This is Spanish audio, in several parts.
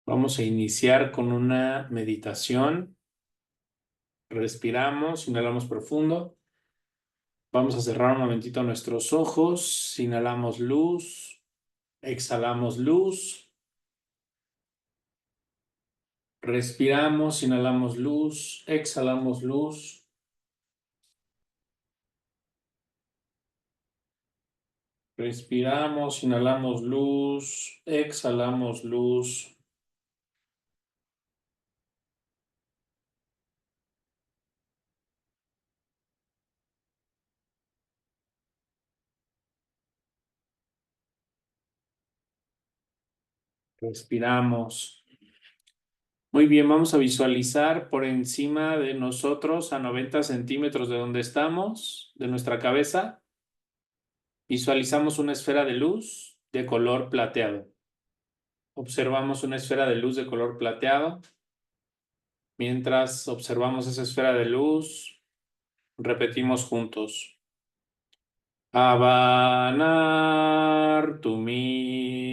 Vamos a iniciar con una meditación. Respiramos, inhalamos profundo. Vamos a cerrar un momentito nuestros ojos. Inhalamos luz, exhalamos luz. Respiramos, inhalamos luz, exhalamos luz. Respiramos, inhalamos luz, exhalamos luz. Respiramos. Muy bien, vamos a visualizar por encima de nosotros a 90 centímetros de donde estamos, de nuestra cabeza. Visualizamos una esfera de luz de color plateado. Observamos una esfera de luz de color plateado. Mientras observamos esa esfera de luz, repetimos juntos. Avanar Tumi.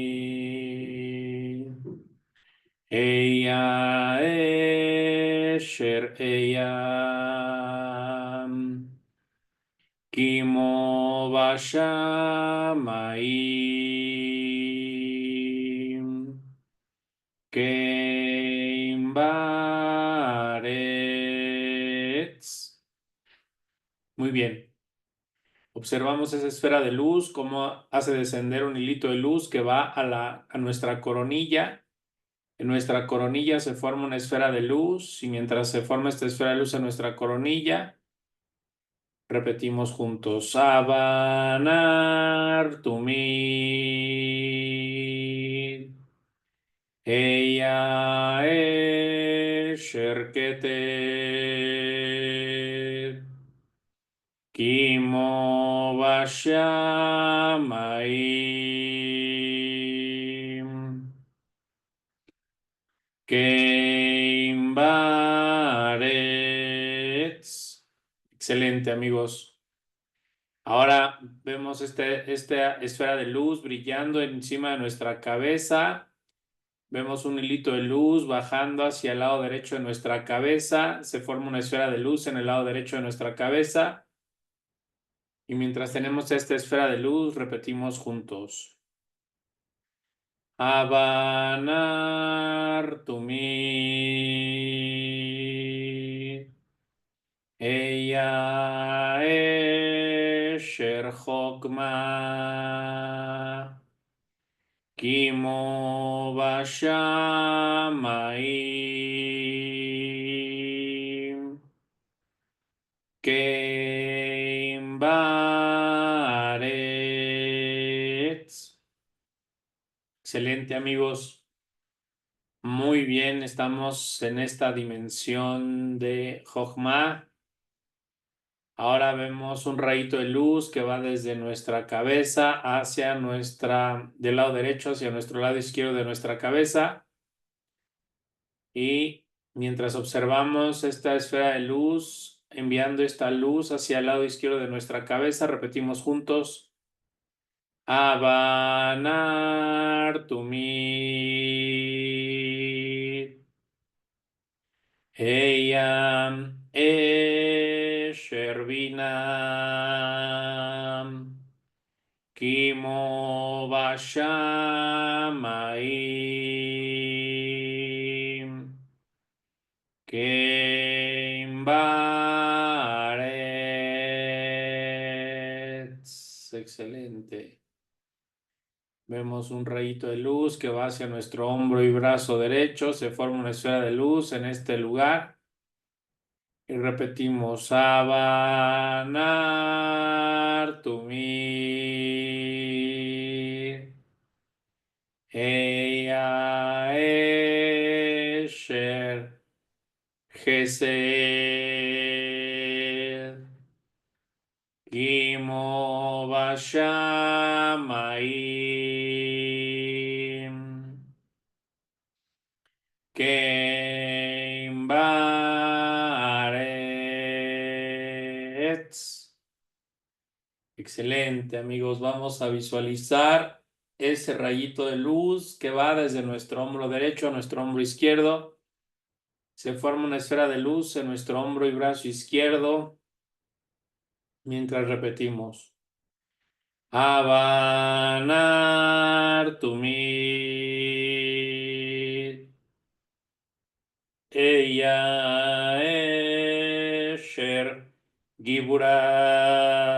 Eya Esher Eyam. Kimo Vashamayim. Keim Baretz. Muy bien. Observamos esa esfera de luz, cómo hace descender un hilito de luz que va a nuestra coronilla. En nuestra coronilla se forma una esfera de luz y mientras se forma esta esfera de luz en nuestra coronilla, repetimos juntos. Avanar Tumid. Eya Esher Keter. Kimo Vashamayim. Keim Baretz. Excelente, amigos. Ahora vemos esta esfera de luz brillando encima de nuestra cabeza. Vemos un hilito de luz bajando hacia el lado derecho de nuestra cabeza. Se forma una esfera de luz en el lado derecho de nuestra cabeza. Y mientras tenemos esta esfera de luz, repetimos juntos. Avanar Tumi. Eya Esher Chokma. Kimo Vashamayim. Keim Baretz. Excelente, amigos. Muy bien, estamos en esta dimensión de Jochma. Ahora vemos un rayito de luz que va desde nuestra cabeza del lado derecho hacia nuestro lado izquierdo de nuestra cabeza. Y mientras observamos esta esfera de luz, enviando esta luz hacia el lado izquierdo de nuestra cabeza, repetimos juntos. Avanar Tumid. Eyam Esher Binam. Kimo Vashamayim. Keim Baretz. Excelente. Vemos un rayito de luz que va hacia nuestro hombro y brazo derecho. Se forma una esfera de luz en este lugar. Y repetimos. Avanar Tumid. Eya Esher Gesed. Kimo Vashamayim. Keim Baretz. Excelente, amigos. Vamos a visualizar ese rayito de luz que va desde nuestro hombro derecho a nuestro hombro izquierdo. Se forma una esfera de luz en nuestro hombro y brazo izquierdo mientras repetimos. Avanar Tumit. Ella Esher Gibura.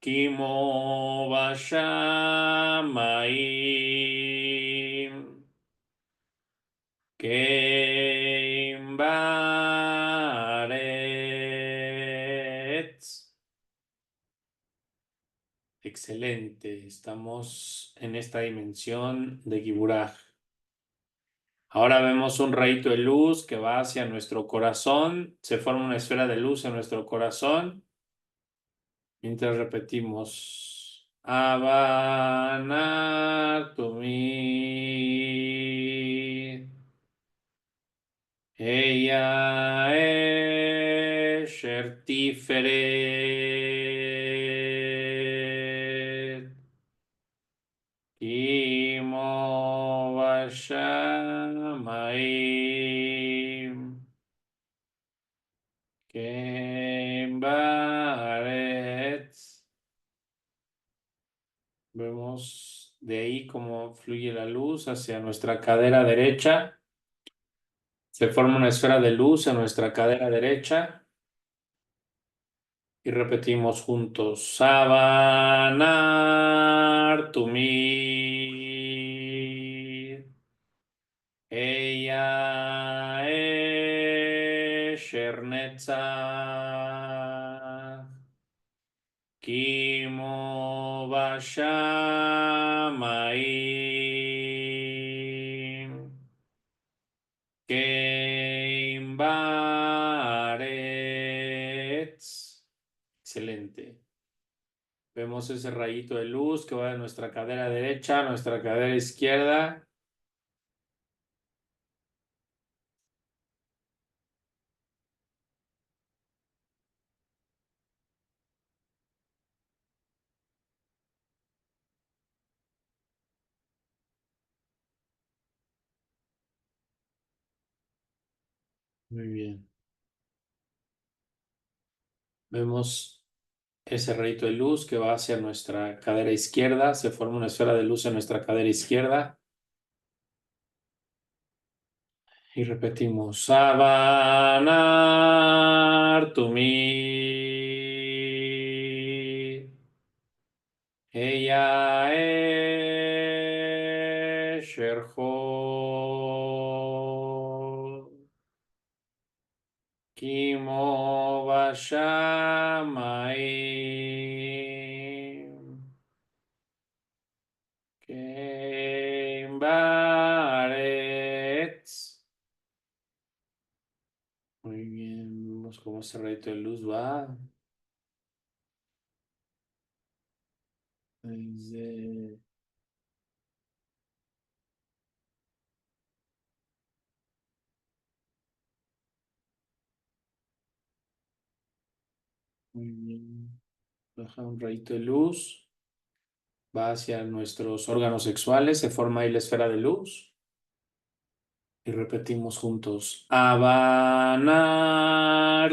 Kimo Vashamayim. Keim Baretz. Excelente, estamos en esta dimensión de Giburaj. Ahora vemos un rayito de luz que va hacia nuestro corazón. Se forma una esfera de luz en nuestro corazón. Mientras repetimos. Avanar Tumit. Ella Esher Tiferet. Imo Vashamayim. Kem Baretz. Vemos de ahí cómo fluye la luz hacia nuestra cadera derecha. Se forma una esfera de luz en nuestra cadera derecha. Y repetimos juntos. Savanar Tumid. Ella Shernetza. Kimo Vashamayim. Keim Baretz. Excelente. Vemos ese rayito de luz que va de nuestra cadera derecha a nuestra cadera izquierda. Muy bien. Vemos ese rayito de luz que va hacia nuestra cadera izquierda. Se forma una esfera de luz en nuestra cadera izquierda. Y repetimos. Savanar Tumid. Ella Sherho. Kimo Vashamayim. Keim Baretz. Muy bien, vemos cómo ese rayito de luz va desde... Muy bien. Baja un rayito de luz, va hacia nuestros órganos sexuales, se forma ahí la esfera de luz. Y repetimos juntos. Avanar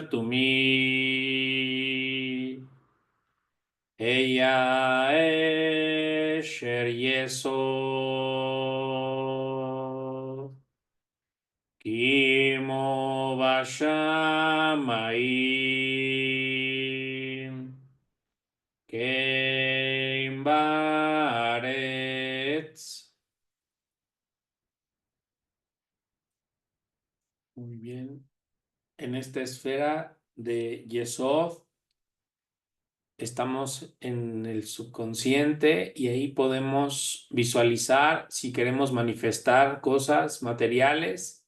Tumi. Ella Esher Yesod. Kimo Vashamayim. Keim Baretz. Muy bien. En esta esfera de Yesod estamos en el subconsciente y ahí podemos visualizar si queremos manifestar cosas materiales.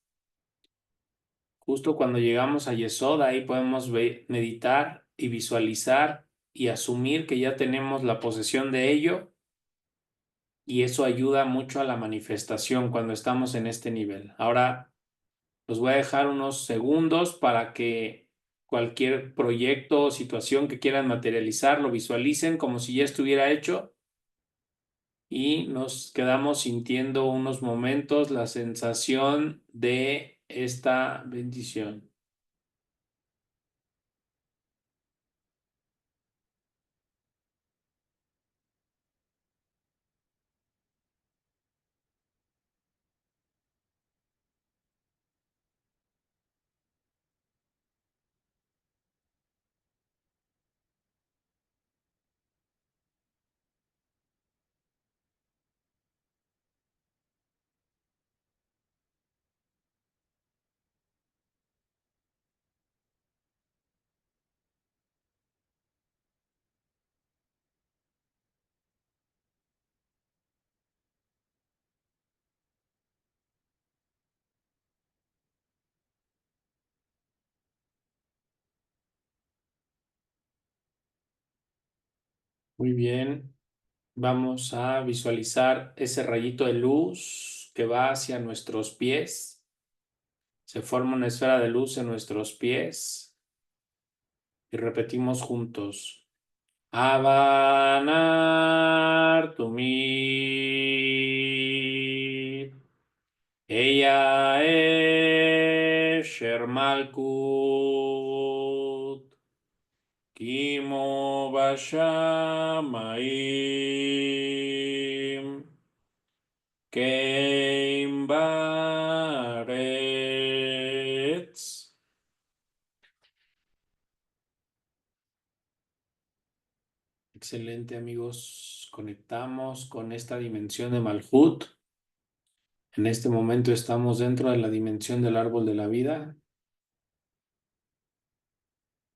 Justo cuando llegamos a Yesod, ahí podemos meditar y visualizar y asumir que ya tenemos la posesión de ello, y eso ayuda mucho a la manifestación cuando estamos en este nivel. Ahora los voy a dejar unos segundos para que cualquier proyecto o situación que quieran materializar lo visualicen como si ya estuviera hecho. y nos quedamos sintiendo unos momentos la sensación de esta bendición. Muy bien. Vamos a visualizar ese rayito de luz que va hacia nuestros pies. Se forma una esfera de luz en nuestros pies y repetimos juntos. Avanar Tumir. Ella es Shermalkut. Kimo Bashamayim. Keim Baretz. Excelente, amigos. Conectamos con esta dimensión de Malhut. En este momento estamos dentro de la dimensión del árbol de la vida.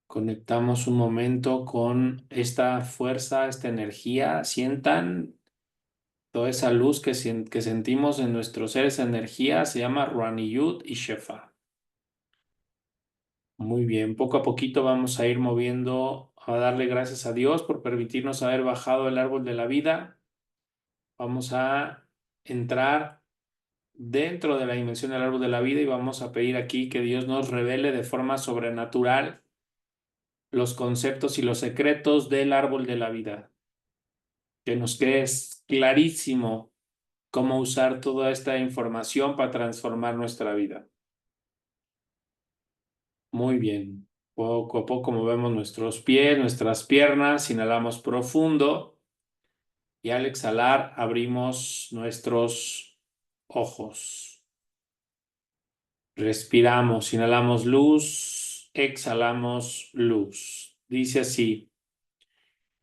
Conectamos un momento con esta fuerza, esta energía. Sientan toda esa luz que sentimos en nuestros seres. Energía se llama Ruaniyut y Shefa. Muy bien, poco a poquito vamos a ir moviendo, a darle gracias a Dios por permitirnos haber bajado el árbol de la vida. Vamos a entrar dentro de la dimensión del árbol de la vida y vamos a pedir aquí que Dios nos revele de forma sobrenatural los conceptos y los secretos del árbol de la vida. Que nos quede clarísimo cómo usar toda esta información para transformar nuestra vida. Muy bien. Poco a poco movemos nuestros pies, nuestras piernas, inhalamos profundo y al exhalar abrimos nuestros ojos. Respiramos, inhalamos luz, exhalamos luz. Dice así: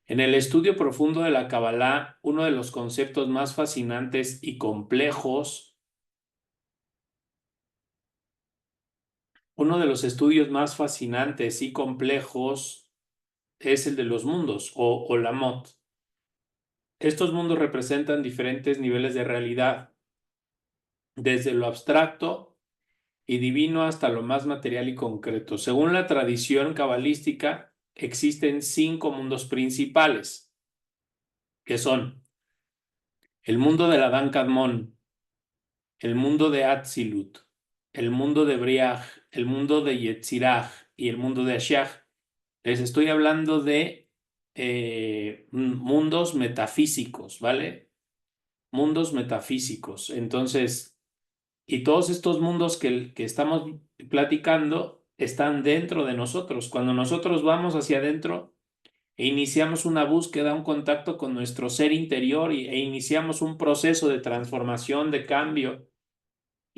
en el estudio profundo de la Kabbalah, uno de los conceptos más fascinantes y complejos, uno de los estudios más fascinantes y complejos es el de los mundos o Olamot. Estos mundos representan diferentes niveles de realidad, desde lo abstracto y divino hasta lo más material y concreto. Según la tradición cabalística, existen 5 mundos principales, que son el mundo del Adán Kadmón, el mundo de Atzilut, el mundo de Briaj, el mundo de Yetziraj y el mundo de Ashiach. Les estoy hablando de mundos metafísicos, ¿vale? Mundos metafísicos. Entonces, y todos estos mundos que estamos platicando están dentro de nosotros. Cuando nosotros vamos hacia adentro e iniciamos una búsqueda, un contacto con nuestro ser interior e iniciamos un proceso de transformación, de cambio,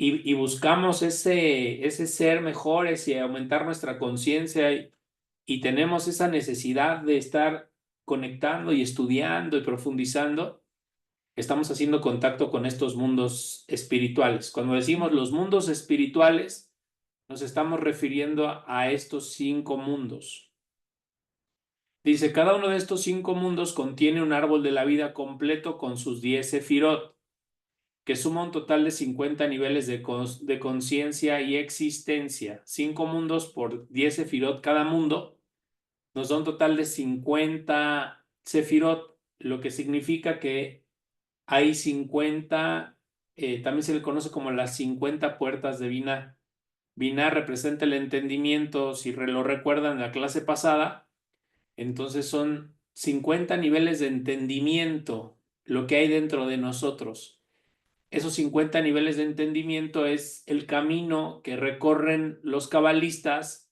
y buscamos ese ser mejores y aumentar nuestra conciencia y tenemos esa necesidad de estar conectando y estudiando y profundizando, estamos haciendo contacto con estos mundos espirituales. Cuando decimos los mundos espirituales, nos estamos refiriendo a estos 5 mundos. Dice, cada uno de estos 5 mundos contiene un árbol de la vida completo con sus 10 sefirot, que suma un total de 50 niveles de conciencia y existencia. 5 mundos por 10 sefirot cada mundo nos da un total de 50 sefirot, lo que significa que hay 50, también se le conoce como las 50 puertas de Binah. Binah representa el entendimiento, si lo recuerdan en la clase pasada, entonces son 50 niveles de entendimiento lo que hay dentro de nosotros. Esos 50 niveles de entendimiento es el camino que recorren los cabalistas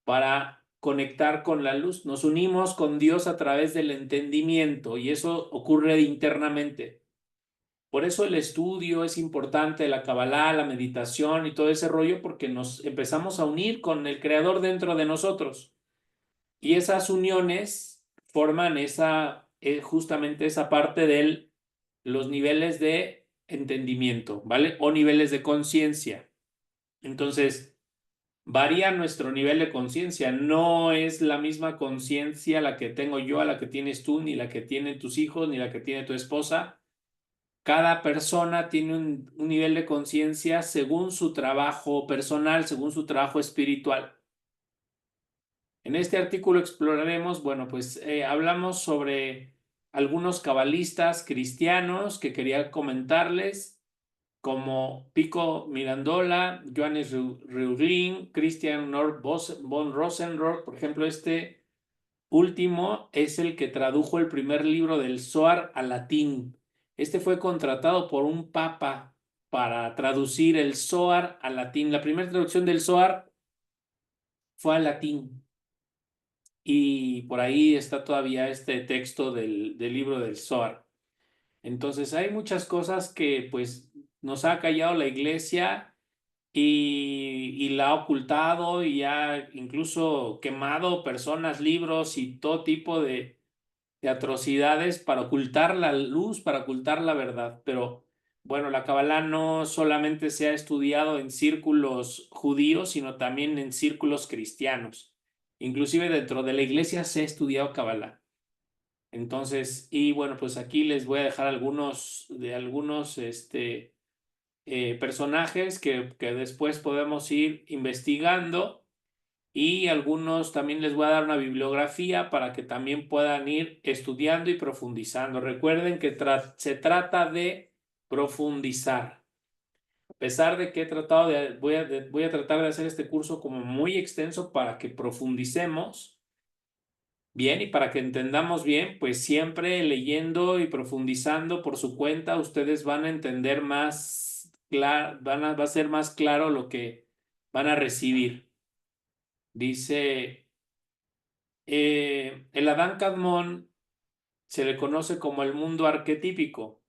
para conectar con la luz. Nos unimos con Dios a través del entendimiento y eso ocurre internamente. Por eso el estudio es importante, la Kabbalah, la meditación y todo ese rollo, porque nos empezamos a unir con el Creador dentro de nosotros. Y esas uniones forman justamente esa parte de los niveles de entendimiento, ¿vale? O niveles de conciencia. Entonces, varía nuestro nivel de conciencia. No es la misma conciencia la que tengo yo, a la que tienes tú, ni la que tienen tus hijos, ni la que tiene tu esposa. Cada persona tiene un nivel de conciencia según su trabajo personal, según su trabajo espiritual. En este artículo exploraremos, bueno, pues hablamos sobre algunos cabalistas cristianos que quería comentarles, como Pico Mirandola, Johannes Reuglin, Christian von Rosenroth. Por ejemplo, este último es el que tradujo el primer libro del Zohar al latín. Este fue contratado por un papa para traducir el Zohar al latín. La primera traducción del Zohar fue al latín. Y por ahí está todavía este texto del libro del Zohar. Entonces hay muchas cosas que pues nos ha callado la iglesia y la ha ocultado y ha incluso quemado personas, libros y todo tipo de atrocidades para ocultar la luz, para ocultar la verdad. Pero bueno, la Kabbalah no solamente se ha estudiado en círculos judíos, sino también en círculos cristianos. Inclusive dentro de la iglesia se ha estudiado Kabbalah. Entonces, y bueno, pues aquí les voy a dejar algunos personajes que después podemos ir investigando, y algunos también les voy a dar una bibliografía para que también puedan ir estudiando y profundizando. Recuerden que se trata de profundizar. A pesar de que voy a tratar de hacer este curso como muy extenso para que profundicemos bien y para que entendamos bien, pues siempre leyendo y profundizando por su cuenta, ustedes van a entender más claro, va a ser más claro lo que van a recibir. Dice, el Adán Kadmón se le conoce como el mundo arquetípico.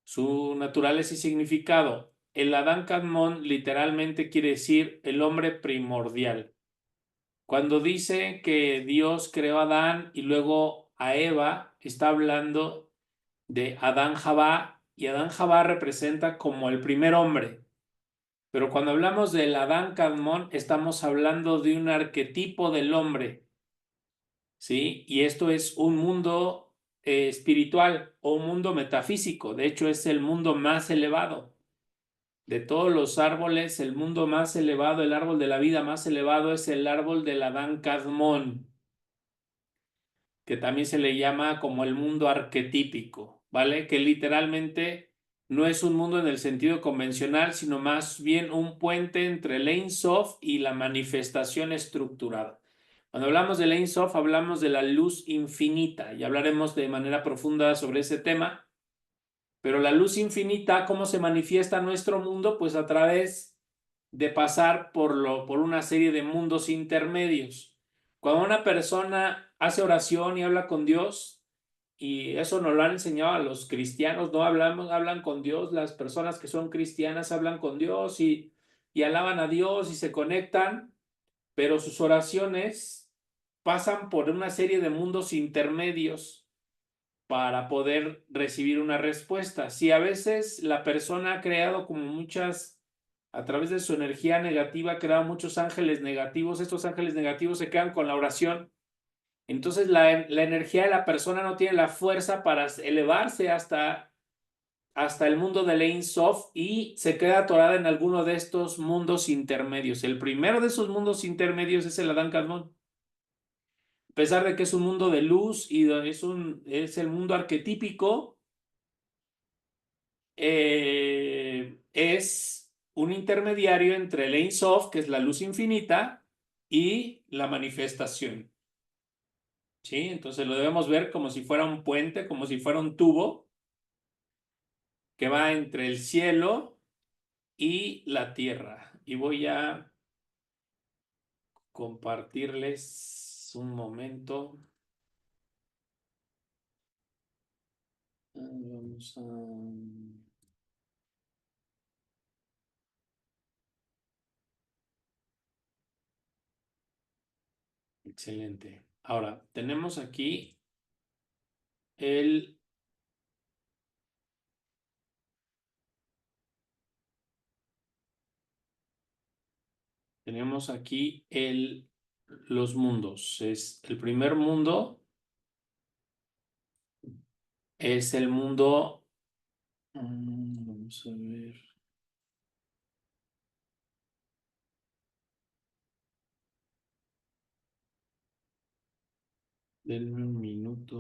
Su naturaleza y significado. El Adán Kadmón literalmente quiere decir el hombre primordial. Cuando dice que Dios creó a Adán y luego a Eva, está hablando de Adán Javá, y Adán Javá representa como el primer hombre. Pero cuando hablamos del Adán Kadmón, estamos hablando de un arquetipo del hombre, ¿sí? Y esto es un mundo espiritual o un mundo metafísico. De hecho, es el mundo más elevado. De todos los árboles, el mundo más elevado, el árbol de la vida más elevado es el árbol del Adán Kadmón, que también se le llama como el mundo arquetípico, ¿vale? Que literalmente no es un mundo en el sentido convencional, sino más bien un puente entre el Ein Sof y la manifestación estructurada. Cuando hablamos del Ein Sof, hablamos de la luz infinita y hablaremos de manera profunda sobre ese tema. Pero la luz infinita, ¿cómo se manifiesta en nuestro mundo? Pues a través de pasar por una serie de mundos intermedios. Cuando una persona hace oración y habla con Dios, y eso nos lo han enseñado a los cristianos, no hablan con Dios, las personas que son cristianas hablan con Dios y alaban a Dios y se conectan, pero sus oraciones pasan por una serie de mundos intermedios para poder recibir una respuesta. Si a veces la persona ha creado como a través de su energía negativa, ha creado muchos ángeles negativos, estos ángeles negativos se quedan con la oración. Entonces la energía de la persona no tiene la fuerza para elevarse hasta el mundo del Ein Sof y se queda atorada en alguno de estos mundos intermedios. El primero de esos mundos intermedios es el Adán Kadmón. A pesar de que es un mundo de luz y es el mundo arquetípico, es un intermediario entre el Ein Sof, que es la luz infinita, y la manifestación. ¿Sí? Entonces lo debemos ver como si fuera un puente, como si fuera un tubo que va entre el cielo y la tierra. Y voy a compartirles un momento. Vamos a... Excelente. Ahora, tenemos aquí el... Tenemos aquí los mundos. El primer mundo es el mundo... Vamos a ver. Denme un minuto.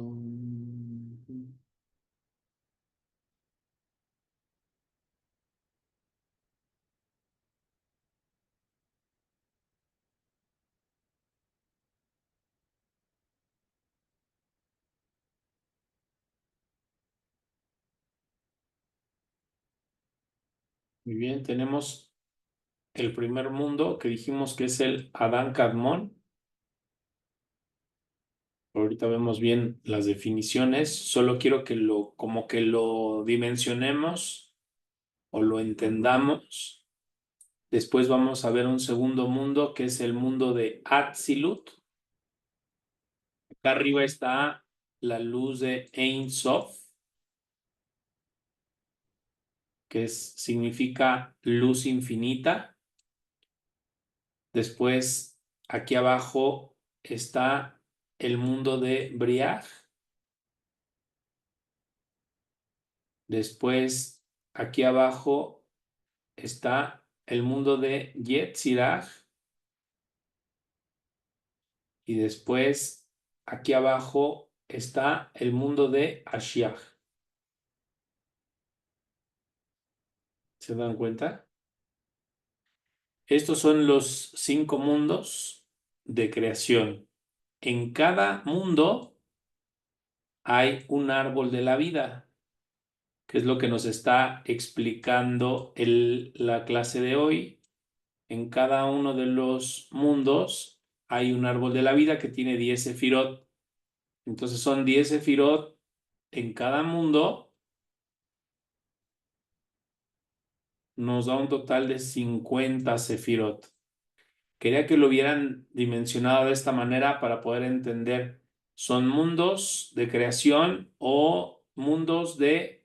Muy bien, tenemos el primer mundo que dijimos que es el Adán Kadmón. Ahorita vemos bien las definiciones. Solo quiero que como que lo dimensionemos o lo entendamos. Después vamos a ver un segundo mundo que es el mundo de Atzilut. Acá arriba está la luz de Ein Sof, que significa luz infinita. Después, aquí abajo está el mundo de Briah. Después, aquí abajo está el mundo de Yetzirah. Y después, aquí abajo está el mundo de Ashiach. ¿Se dan cuenta? Estos son los 5 mundos de creación. En cada mundo hay un árbol de la vida, que es lo que nos está explicando la clase de hoy. En cada uno de los mundos hay un árbol de la vida que tiene 10 sefirot. Entonces son 10 sefirot en cada mundo. Nos da un total de 50 sefirot. Quería que lo hubieran dimensionado de esta manera para poder entender. Son mundos de creación o mundos de,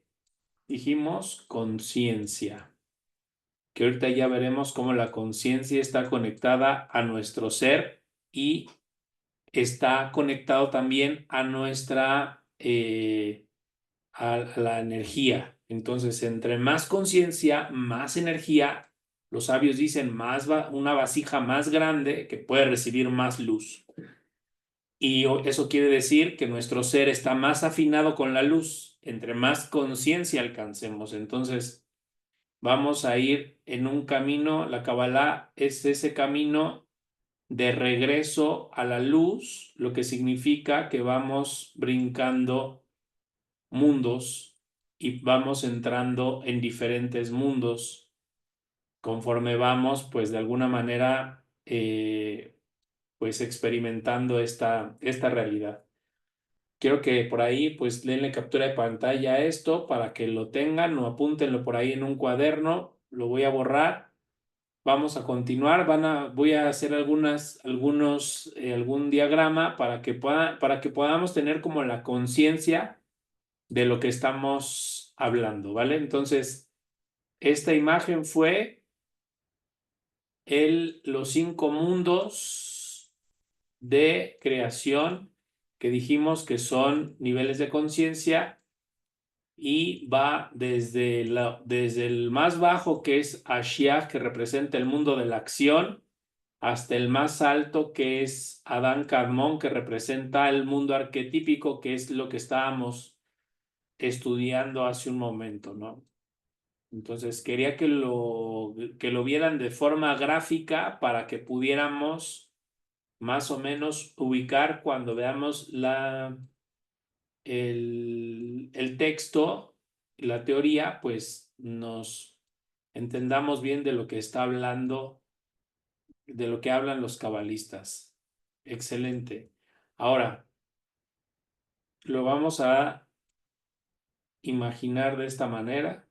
dijimos, conciencia. Que ahorita ya veremos cómo la conciencia está conectada a nuestro ser y está conectado también a a la energía. Entonces, entre más conciencia, más energía. Los sabios dicen una vasija más grande que puede recibir más luz. Y eso quiere decir que nuestro ser está más afinado con la luz, entre más conciencia alcancemos. Entonces, vamos a ir en un camino, la Kabbalah es ese camino de regreso a la luz, lo que significa que vamos brincando mundos y vamos entrando en diferentes mundos conforme vamos, pues de alguna manera, pues experimentando esta realidad. Quiero que por ahí, pues denle captura de pantalla a esto para que lo tengan o apúntenlo por ahí en un cuaderno. Lo voy a borrar. Vamos a continuar. Voy a hacer algún diagrama para que podamos tener como la conciencia de lo que estamos hablando, ¿vale? Entonces, esta imagen fue los 5 mundos de creación que dijimos que son niveles de conciencia y va desde el más bajo, que es Ashiach, que representa el mundo de la acción, hasta el más alto, que es Adán Kadmón, que representa el mundo arquetípico, que es lo que estábamos estudiando hace un momento, ¿no? Entonces quería que lo vieran de forma gráfica para que pudiéramos más o menos ubicar cuando veamos el texto la teoría, pues nos entendamos bien de lo que está hablando, de lo que hablan los cabalistas. Excelente. Ahora, lo vamos a imaginar de esta manera.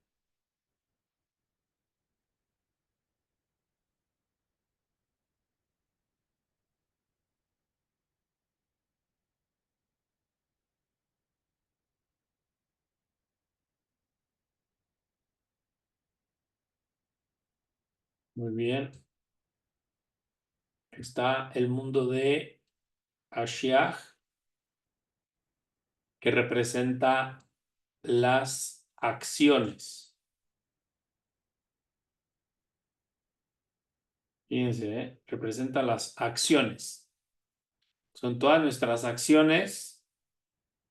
Muy bien. Está el mundo de Ashiach, que representa las acciones. Fíjense, representa las acciones. Son todas nuestras acciones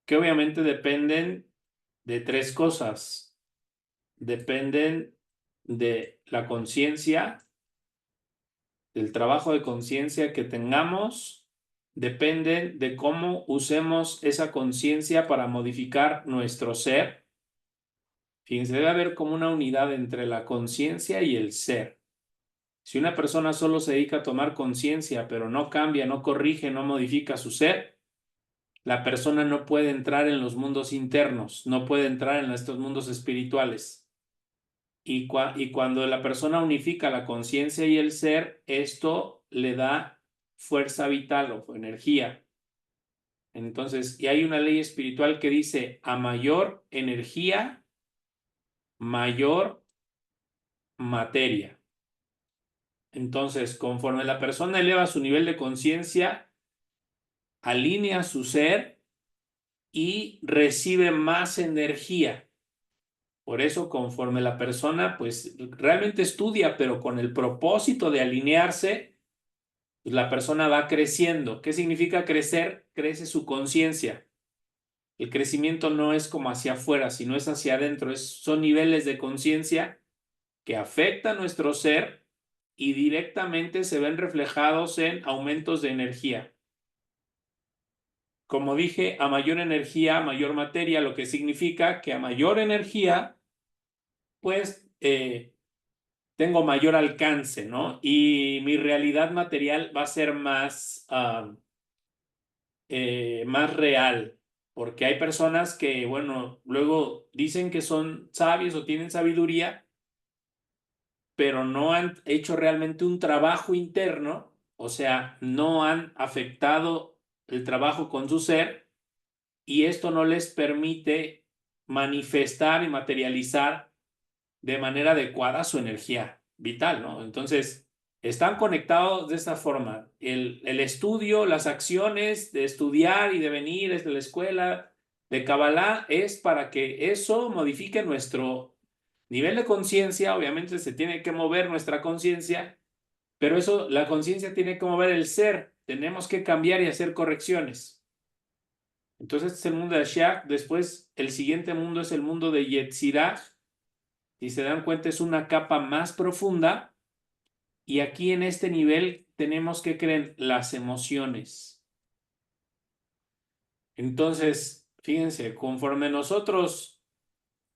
que obviamente dependen de tres cosas. Dependen de la conciencia, del trabajo de conciencia que tengamos, dependen de cómo usemos esa conciencia para modificar nuestro ser. Fíjense, debe haber como una unidad entre la conciencia y el ser. Si una persona solo se dedica a tomar conciencia, pero no cambia, no corrige, no modifica su ser, la persona no puede entrar en los mundos internos, no puede entrar en estos mundos espirituales. Y cuando la persona unifica la conciencia y el ser, esto le da fuerza vital o energía. Entonces, y hay una ley espiritual que dice, a mayor energía, mayor materia. Entonces, conforme la persona eleva su nivel de conciencia, alinea su ser y recibe más energía. Por eso, conforme la persona, pues, realmente estudia, pero con el propósito de alinearse, pues, la persona va creciendo. ¿Qué significa crecer? Crece su conciencia. El crecimiento no es como hacia afuera, sino es hacia adentro. Son niveles de conciencia que afectan nuestro ser y directamente se ven reflejados en aumentos de energía. Como dije, a mayor energía, mayor materia, lo que significa que a mayor energía, pues tengo mayor alcance, ¿no? Y mi realidad material va a ser más real, porque hay personas que, bueno, luego dicen que son sabios o tienen sabiduría, pero no han hecho realmente un trabajo interno, o sea, no han afectado el trabajo con su ser y esto no les permite manifestar y materializar de manera adecuada su energía vital, ¿no? Entonces, están conectados de esta forma. El estudio, las acciones de estudiar y de venir desde la escuela de Kabbalah es para que eso modifique nuestro nivel de conciencia. Obviamente se tiene que mover nuestra conciencia, pero eso, la conciencia tiene que mover el ser. Tenemos que cambiar y hacer correcciones. Entonces, este es el mundo de Ashiach. Después, el siguiente mundo es el mundo de Yetzirah. Si se dan cuenta, es una capa más profunda. Y aquí en este nivel tenemos que creer las emociones. Entonces, fíjense, conforme nosotros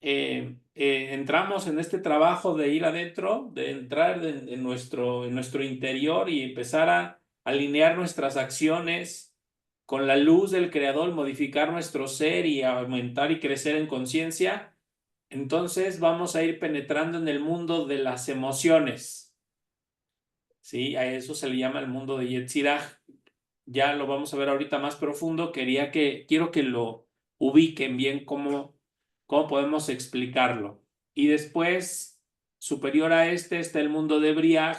entramos en este trabajo de ir adentro, de entrar en nuestro interior y empezar a alinear nuestras acciones con la luz del Creador, modificar nuestro ser y aumentar y crecer en conciencia, entonces vamos a ir penetrando en el mundo de las emociones. ¿Sí? A eso se le llama el mundo de Yetzirah. Ya lo vamos a ver ahorita más profundo. Quiero que lo ubiquen bien cómo podemos explicarlo. Y después, superior a este, está el mundo de Briaj.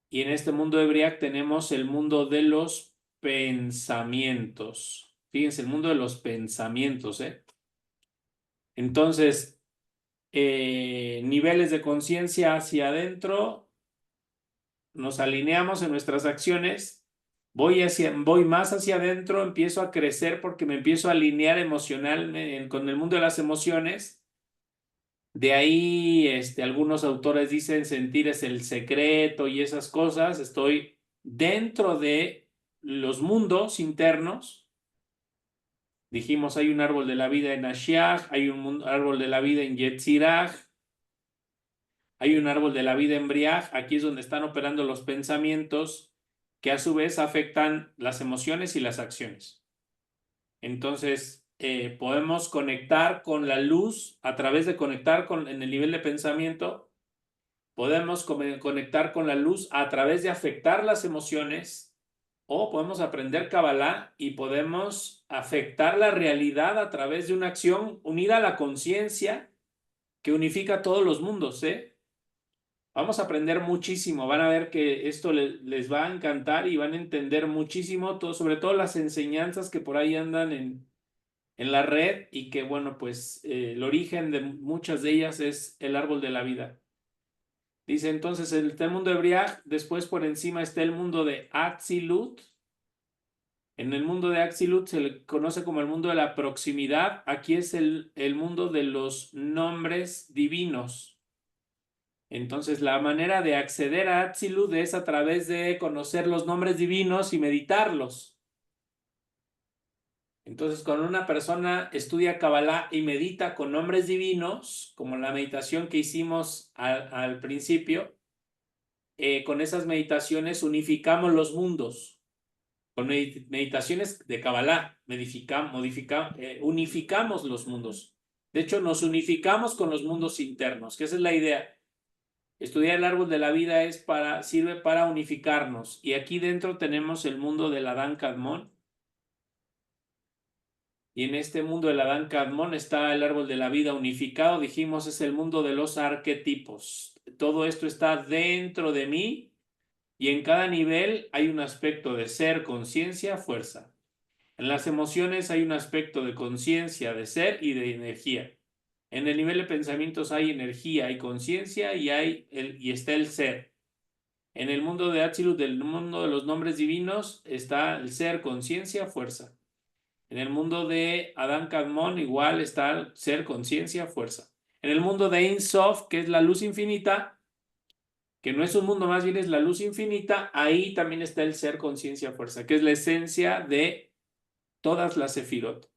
Y en este mundo de Briaj tenemos el mundo de los pensamientos. Fíjense, el mundo de los pensamientos, ¿eh? Entonces, niveles de conciencia hacia adentro, nos alineamos en nuestras acciones, voy más hacia adentro, empiezo a crecer porque me empiezo a alinear emocionalmente con el mundo de las emociones. De ahí, algunos autores dicen sentir es el secreto y esas cosas. Estoy dentro de los mundos internos. Dijimos, hay un árbol de la vida en Ashiach, hay un árbol de la vida en Yetzirah, hay un árbol de la vida en Briaj. Aquí es donde están operando los pensamientos que a su vez afectan las emociones y las acciones. Entonces, podemos conectar con la luz a través de conectar en el nivel de pensamiento. Podemos conectar con la luz a través de afectar las emociones, o podemos aprender Kabbalah y podemos afectar la realidad a través de una acción unida a la conciencia que unifica todos los mundos, ¿eh? Vamos a aprender muchísimo, van a ver que esto les va a encantar y van a entender muchísimo, todo, sobre todo las enseñanzas que por ahí andan en la red y que, bueno, pues el origen de muchas de ellas es el árbol de la vida. Dice entonces, está el mundo de Briaj, después por encima está el mundo de Atzilut. En el mundo de Atzilut se le conoce como el mundo de la proximidad. Aquí es el mundo de los nombres divinos. Entonces, la manera de acceder a Atzilut es a través de conocer los nombres divinos y meditarlos. Entonces, cuando una persona estudia Kabbalah y medita con nombres divinos, como la meditación que hicimos al principio, con esas meditaciones unificamos los mundos. Con meditaciones de Kabbalah, unificamos los mundos. De hecho, nos unificamos con los mundos internos, que esa es la idea. Estudiar el árbol de la vida sirve para unificarnos. Y aquí dentro tenemos el mundo del Adán Kadmón. Y en este mundo del Adán Kadmón está el árbol de la vida unificado. Dijimos, es el mundo de los arquetipos. Todo esto está dentro de mí y en cada nivel hay un aspecto de ser, conciencia, fuerza. En las emociones hay un aspecto de conciencia, de ser y de energía. En el nivel de pensamientos hay energía, hay conciencia y está el ser. En el mundo de Atzilut, del mundo de los nombres divinos, está el ser, conciencia, fuerza. En el mundo de Adán Kadmón igual está el ser, conciencia, fuerza. En el mundo de Ein Sof, que es la luz infinita, que no es un mundo, más bien es la luz infinita, ahí también está el ser, conciencia, fuerza, que es la esencia de todas las sefirot.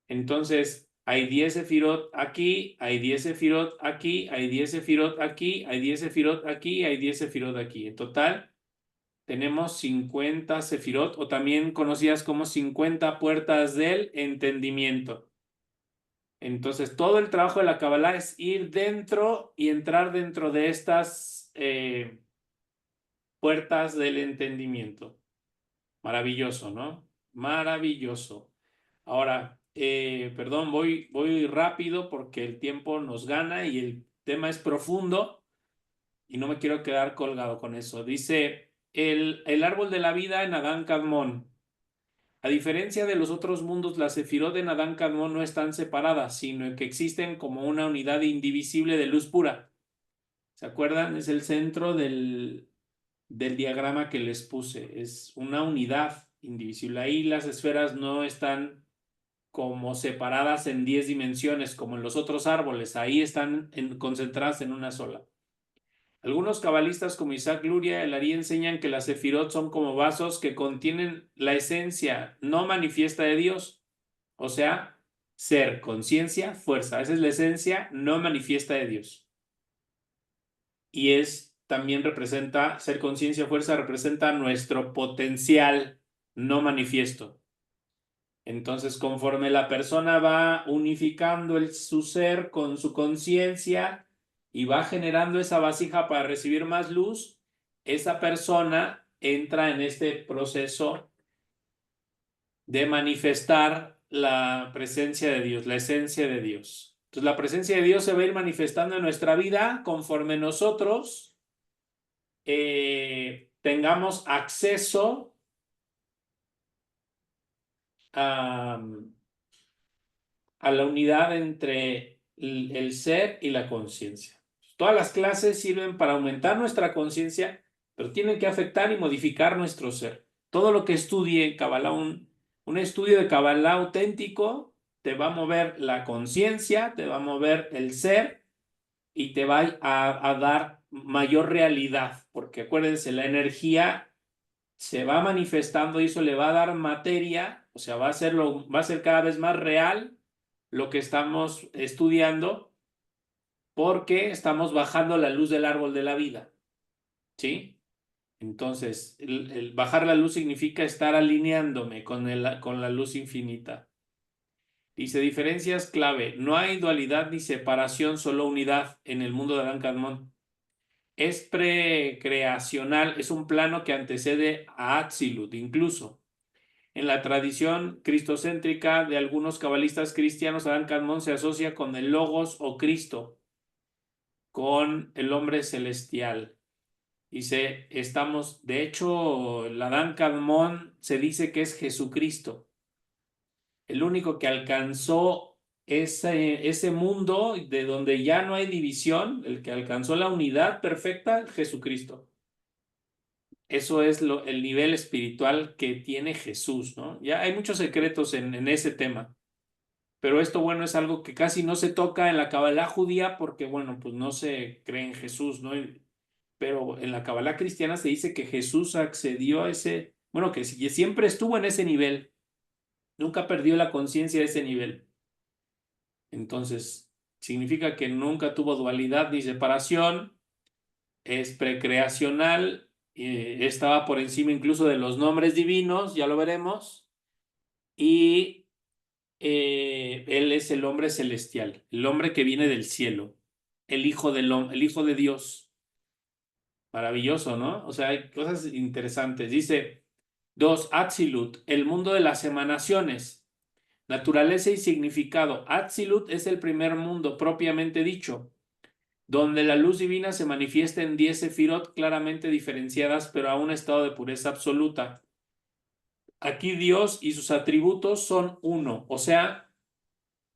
Entonces, hay 10 sefirot aquí, hay 10 sefirot aquí, hay 10 sefirot aquí, hay 10 sefirot aquí, hay 10 sefirot aquí. En total, tenemos 50 sefirot, o también conocidas como 50 puertas del entendimiento. Entonces, todo el trabajo de la Kabbalah es ir dentro y entrar dentro de estas puertas del entendimiento. Maravilloso, ¿no? Maravilloso. Ahora, perdón, voy rápido porque el tiempo nos gana y el tema es profundo y no me quiero quedar colgado con eso. Dice, el árbol de la vida en Adán Kadmón. A diferencia de los otros mundos, las sefirot en Adán Kadmón no están separadas, sino que existen como una unidad indivisible de luz pura. ¿Se acuerdan? Es el centro del diagrama que les puse. Es una unidad indivisible. Ahí las esferas no están como separadas en 10 dimensiones, como en los otros árboles. Ahí están concentradas en una sola. Algunos cabalistas como Isaac Luria el Ari enseñan que las sefirot son como vasos que contienen la esencia no manifiesta de Dios, o sea, ser, conciencia, fuerza. Esa es la esencia no manifiesta de Dios. Y también representa, ser, conciencia, fuerza, representa nuestro potencial no manifiesto. Entonces, conforme la persona va unificando su ser con su conciencia y va generando esa vasija para recibir más luz, esa persona entra en este proceso de manifestar la presencia de Dios, la esencia de Dios. Entonces, la presencia de Dios se va a ir manifestando en nuestra vida conforme nosotros tengamos acceso a la unidad entre el ser y la conciencia. Todas las clases sirven para aumentar nuestra conciencia, pero tienen que afectar y modificar nuestro ser. Todo lo que estudie Kabbalah, un estudio de Kabbalah auténtico, te va a mover la conciencia, te va a mover el ser y te va a dar mayor realidad, porque acuérdense, la energía se va manifestando y eso le va a dar materia, o sea, va a ser cada vez más real lo que estamos estudiando porque estamos bajando la luz del árbol de la vida, ¿sí? Entonces, el bajar la luz significa estar alineándome con la luz infinita. Dice, diferencias clave, no hay dualidad ni separación, solo unidad en el mundo de Adán Kadmon. Es precreacional, es un plano que antecede a Atzilut, incluso. En la tradición cristocéntrica de algunos cabalistas cristianos, Adán Kadmon se asocia con el Logos o Cristo, con el hombre celestial. Dice, de hecho, el Adán Kadmon se dice que es Jesucristo, el único que alcanzó ese mundo de donde ya no hay división, el que alcanzó la unidad perfecta, Jesucristo. Eso es el nivel espiritual que tiene Jesús, ¿no? Ya hay muchos secretos en ese tema, pero esto, bueno, es algo que casi no se toca en la Cabalá judía porque, bueno, pues no se cree en Jesús, ¿no? Pero en la Cabalá cristiana se dice que Jesús accedió a bueno, que siempre estuvo en ese nivel, nunca perdió la conciencia de ese nivel. Entonces, significa que nunca tuvo dualidad ni separación, es precreacional, estaba por encima incluso de los nombres divinos, ya lo veremos, y él es el hombre celestial, el hombre que viene del cielo, el hijo el hijo de Dios. Maravilloso, ¿no? O sea, hay cosas interesantes. Dice 2, Atzilut, el mundo de las emanaciones, naturaleza y significado. Atzilut es el primer mundo propiamente dicho, donde la luz divina se manifiesta en 10 sefirot claramente diferenciadas, pero a un estado de pureza absoluta. Aquí Dios y sus atributos son uno, o sea,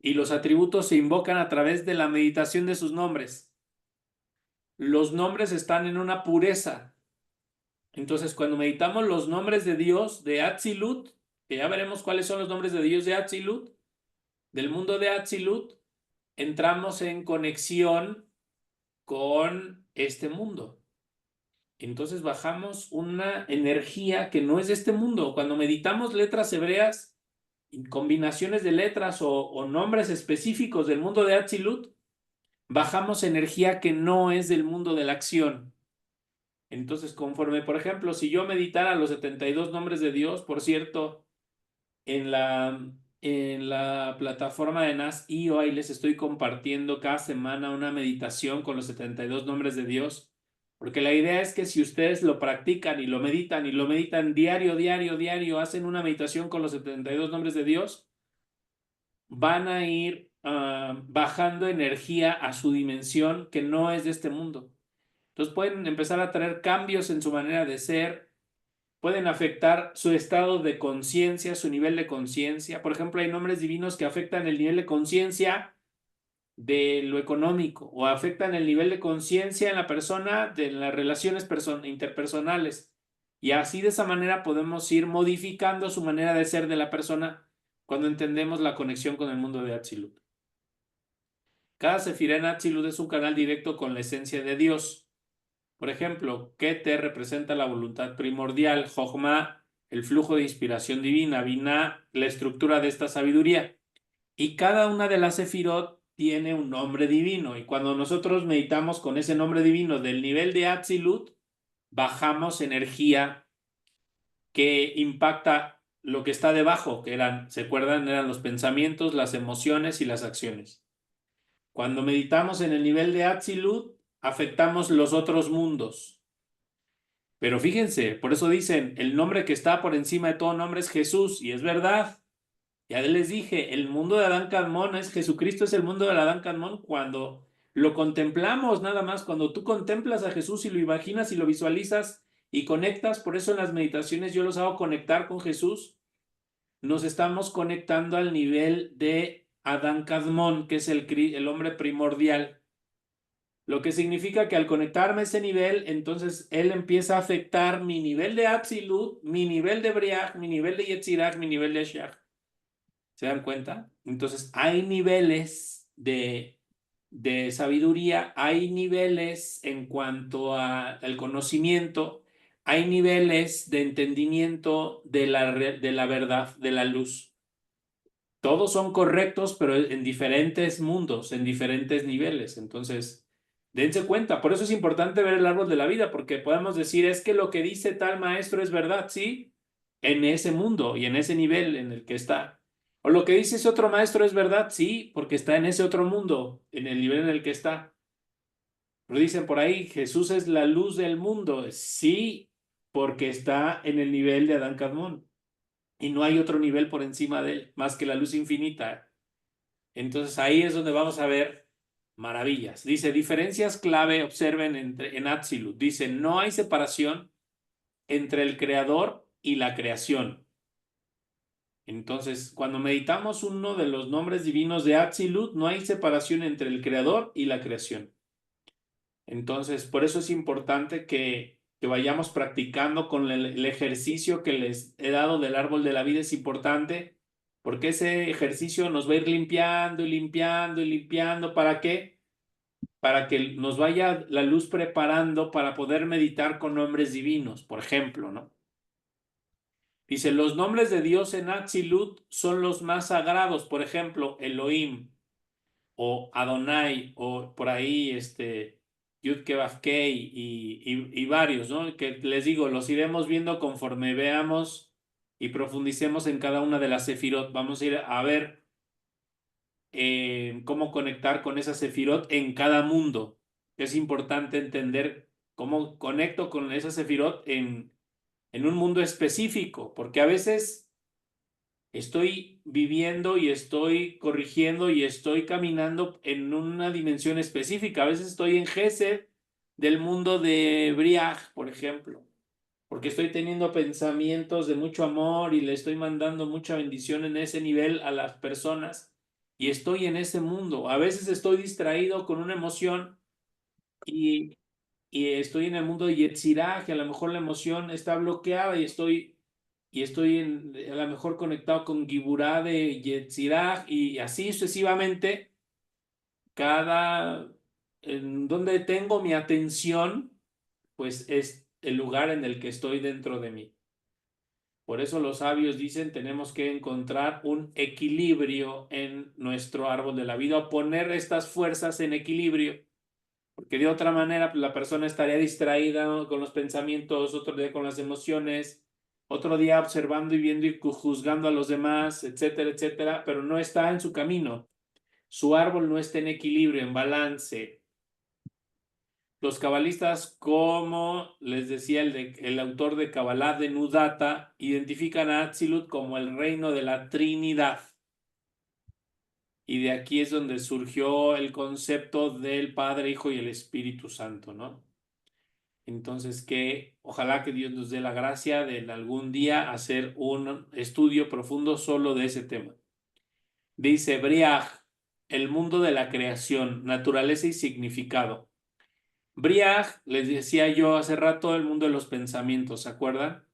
y los atributos se invocan a través de la meditación de sus nombres. Los nombres están en una pureza. Entonces, cuando meditamos los nombres de Dios de Atzilut, que ya veremos cuáles son los nombres de Dios de Atzilut, del mundo de Atzilut, entramos en conexión con este mundo. Entonces bajamos una energía que no es de este mundo. Cuando meditamos letras hebreas, combinaciones de letras o nombres específicos del mundo de Atzilut, bajamos energía que no es del mundo de la acción. Entonces, conforme, por ejemplo, si yo meditara los 72 nombres de Dios, por cierto, en la plataforma de Nas.io, ahí les estoy compartiendo cada semana una meditación con los 72 nombres de Dios, porque la idea es que si ustedes lo practican y lo meditan diario, diario, diario, hacen una meditación con los 72 nombres de Dios, van a ir bajando energía a su dimensión que no es de este mundo. Entonces pueden empezar a traer cambios en su manera de ser, pueden afectar su estado de conciencia, su nivel de conciencia. Por ejemplo, hay nombres divinos que afectan el nivel de conciencia de lo económico o afectan el nivel de conciencia en la persona de las relaciones interpersonales. Y así de esa manera podemos ir modificando su manera de ser de la persona cuando entendemos la conexión con el mundo de Atzilut. Cada sefirá en Atzilut es un canal directo con la esencia de Dios. Por ejemplo, Keter representa la voluntad primordial, Jochma, el flujo de inspiración divina, Binah, la estructura de esta sabiduría. Y cada una de las sefirot tiene un nombre divino. Y cuando nosotros meditamos con ese nombre divino del nivel de Atzilut, bajamos energía que impacta lo que está debajo, que ¿se acuerdan? Eran los pensamientos, las emociones y las acciones. Cuando meditamos en el nivel de Atzilut, afectamos los otros mundos. Pero fíjense, por eso dicen, el nombre que está por encima de todo nombre es Jesús, y es verdad. Ya les dije, el mundo de Adán Kadmon Jesucristo es el mundo del Adán Kadmon cuando lo contemplamos nada más, cuando tú contemplas a Jesús y lo imaginas y lo visualizas y conectas, por eso en las meditaciones yo los hago conectar con Jesús, nos estamos conectando al nivel de Adán Kadmon, que es el hombre primordial. Lo que significa que al conectarme a ese nivel, entonces él empieza a afectar mi nivel de Atzilut, mi nivel de Briach, mi nivel de Yetzirah, mi nivel de Shach. ¿Se dan cuenta? Entonces hay niveles de sabiduría, hay niveles en cuanto al conocimiento, hay niveles de entendimiento de la verdad, de la luz. Todos son correctos, pero en diferentes mundos, en diferentes niveles. Entonces, dense cuenta. Por eso es importante ver el árbol de la vida, porque podemos decir, es que lo que dice tal maestro es verdad, sí, en ese mundo y en ese nivel en el que está. O lo que dice ese otro maestro es verdad, sí, porque está en ese otro mundo, en el nivel en el que está. Pero dicen por ahí, Jesús es la luz del mundo. Sí, porque está en el nivel de Adán Kadmón. Y no hay otro nivel por encima de él, más que la luz infinita. Entonces ahí es donde vamos a ver maravillas. Dice, diferencias clave, observen en Atzilut. Dice, no hay separación entre el creador y la creación. Entonces, cuando meditamos uno de los nombres divinos de Atzilut, no hay separación entre el creador y la creación. Entonces, por eso es importante que vayamos practicando con el ejercicio que les he dado del árbol de la vida. Es importante porque ese ejercicio nos va a ir limpiando y limpiando y limpiando. ¿Para qué? Para que nos vaya la luz preparando para poder meditar con nombres divinos, por ejemplo, ¿no? Dice, los nombres de Dios en Atzilut son los más sagrados, por ejemplo, Elohim o Adonai, o por ahí, Yud-Keh-Vav-Keh y varios, ¿no? Que les digo, los iremos viendo conforme veamos y profundicemos en cada una de las sefirot. Vamos a ir a ver cómo conectar con esa sefirot en cada mundo. Es importante entender cómo conecto con esa sefirot en un mundo específico, porque a veces estoy viviendo y estoy corrigiendo y estoy caminando en una dimensión específica. A veces estoy en Gesed del mundo de Briaj, por ejemplo, porque estoy teniendo pensamientos de mucho amor y le estoy mandando mucha bendición en ese nivel a las personas y estoy en ese mundo. A veces estoy distraído con una emoción y, y estoy en el mundo de Yetzirah, que a lo mejor la emoción está bloqueada y estoy a lo mejor conectado con Giburá de Yetzirah y así sucesivamente, en donde tengo mi atención, pues es el lugar en el que estoy dentro de mí. Por eso los sabios dicen, tenemos que encontrar un equilibrio en nuestro árbol de la vida, o poner estas fuerzas en equilibrio, porque de otra manera pues, la persona estaría distraída, ¿no?, con los pensamientos, otro día con las emociones, otro día observando y viendo y juzgando a los demás, etcétera, etcétera, pero no está en su camino. Su árbol no está en equilibrio, en balance. Los cabalistas, como les decía el autor de Kabbalah de Nudata, identifican a Atzilut como el reino de la Trinidad. Y de aquí es donde surgió el concepto del Padre, Hijo y el Espíritu Santo, ¿no? Entonces, ojalá que Dios nos dé la gracia de en algún día hacer un estudio profundo solo de ese tema. Dice Briaj, el mundo de la creación, naturaleza y significado. Briaj, les decía yo hace rato, el mundo de los pensamientos, ¿se acuerdan?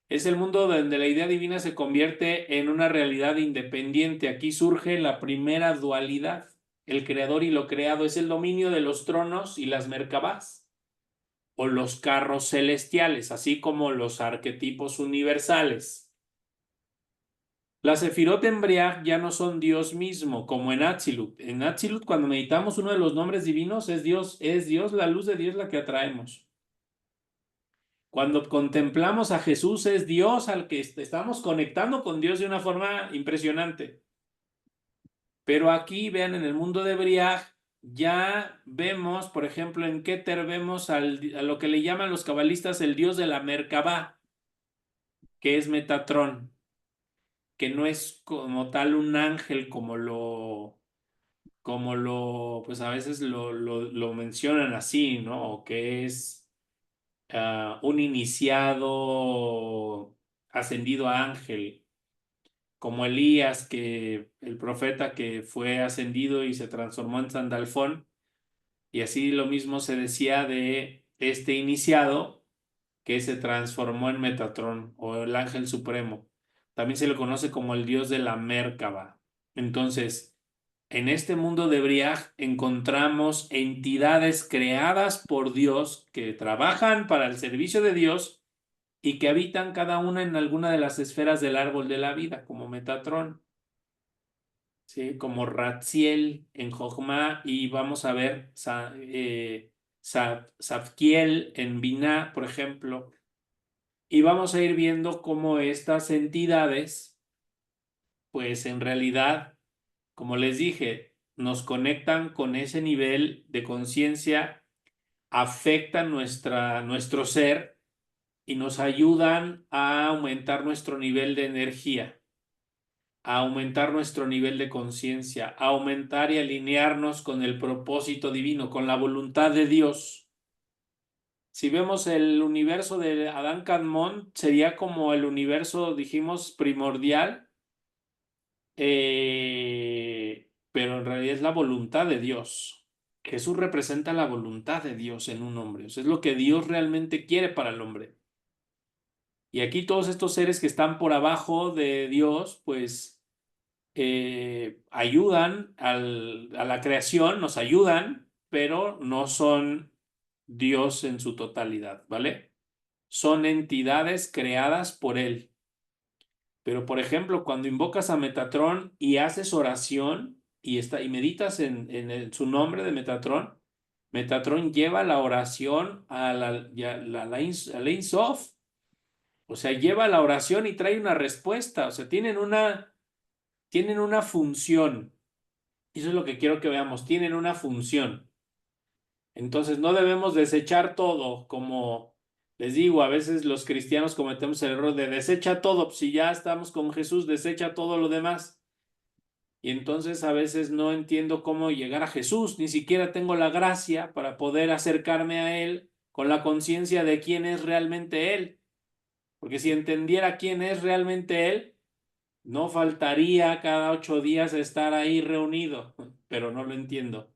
Es el mundo donde la idea divina se convierte en una realidad independiente. Aquí surge la primera dualidad. El creador y lo creado es el dominio de los tronos y las merkabás, o los carros celestiales, así como los arquetipos universales. Las sefirot en Briaj ya no son Dios mismo, como en Atzilut. En Atzilut, cuando meditamos uno de los nombres divinos, es Dios, la luz de Dios la que atraemos. Cuando contemplamos a Jesús, es Dios al que estamos conectando con Dios de una forma impresionante. Pero aquí, vean, en el mundo de Briaj, ya vemos, por ejemplo, en Keter vemos a lo que le llaman los cabalistas el dios de la Merkabah, que es Metatrón, que no es como tal un ángel pues a veces lo mencionan así, ¿no? O que es un iniciado ascendido a ángel, como Elías, el profeta que fue ascendido y se transformó en Sandalfón, y así lo mismo se decía de este iniciado que se transformó en Metatrón o el ángel supremo. También se le conoce como el dios de la Merkaba. Entonces, En este mundo de Briaj encontramos entidades creadas por Dios que trabajan para el servicio de Dios y que habitan cada una en alguna de las esferas del árbol de la vida, como Metatrón, ¿sí? Como Ratziel en Jochma, y vamos a ver Zadkiel en Binah, por ejemplo, y vamos a ir viendo cómo estas entidades, pues en realidad, como les dije, nos conectan con ese nivel de conciencia, afectan nuestro ser y nos ayudan a aumentar nuestro nivel de energía, a aumentar nuestro nivel de conciencia, a aumentar y alinearnos con el propósito divino, con la voluntad de Dios. Si vemos el universo de Adán Kadmon, sería como el universo, dijimos, primordial, pero en realidad es la voluntad de Dios. Jesús representa la voluntad de Dios en un hombre. O sea, es lo que Dios realmente quiere para el hombre. Y aquí todos estos seres que están por abajo de Dios, pues ayudan a la creación, nos ayudan, pero no son Dios en su totalidad, ¿vale? Son entidades creadas por Él. Pero, por ejemplo, cuando invocas a Metatrón y haces oración y meditas en su nombre de Metatrón, Metatrón lleva la oración al Ein Sof. O sea, lleva la oración y trae una respuesta. O sea, tienen una función. Y eso es lo que quiero que veamos. Tienen una función. Entonces, no debemos desechar todo. Como les digo, a veces los cristianos cometemos el error de desecha todo. Si ya estamos con Jesús, desecha todo lo demás. Y entonces a veces no entiendo cómo llegar a Jesús. Ni siquiera tengo la gracia para poder acercarme a Él con la conciencia de quién es realmente Él. Porque si entendiera quién es realmente Él, no faltaría cada 8 días estar ahí reunido, pero no lo entiendo.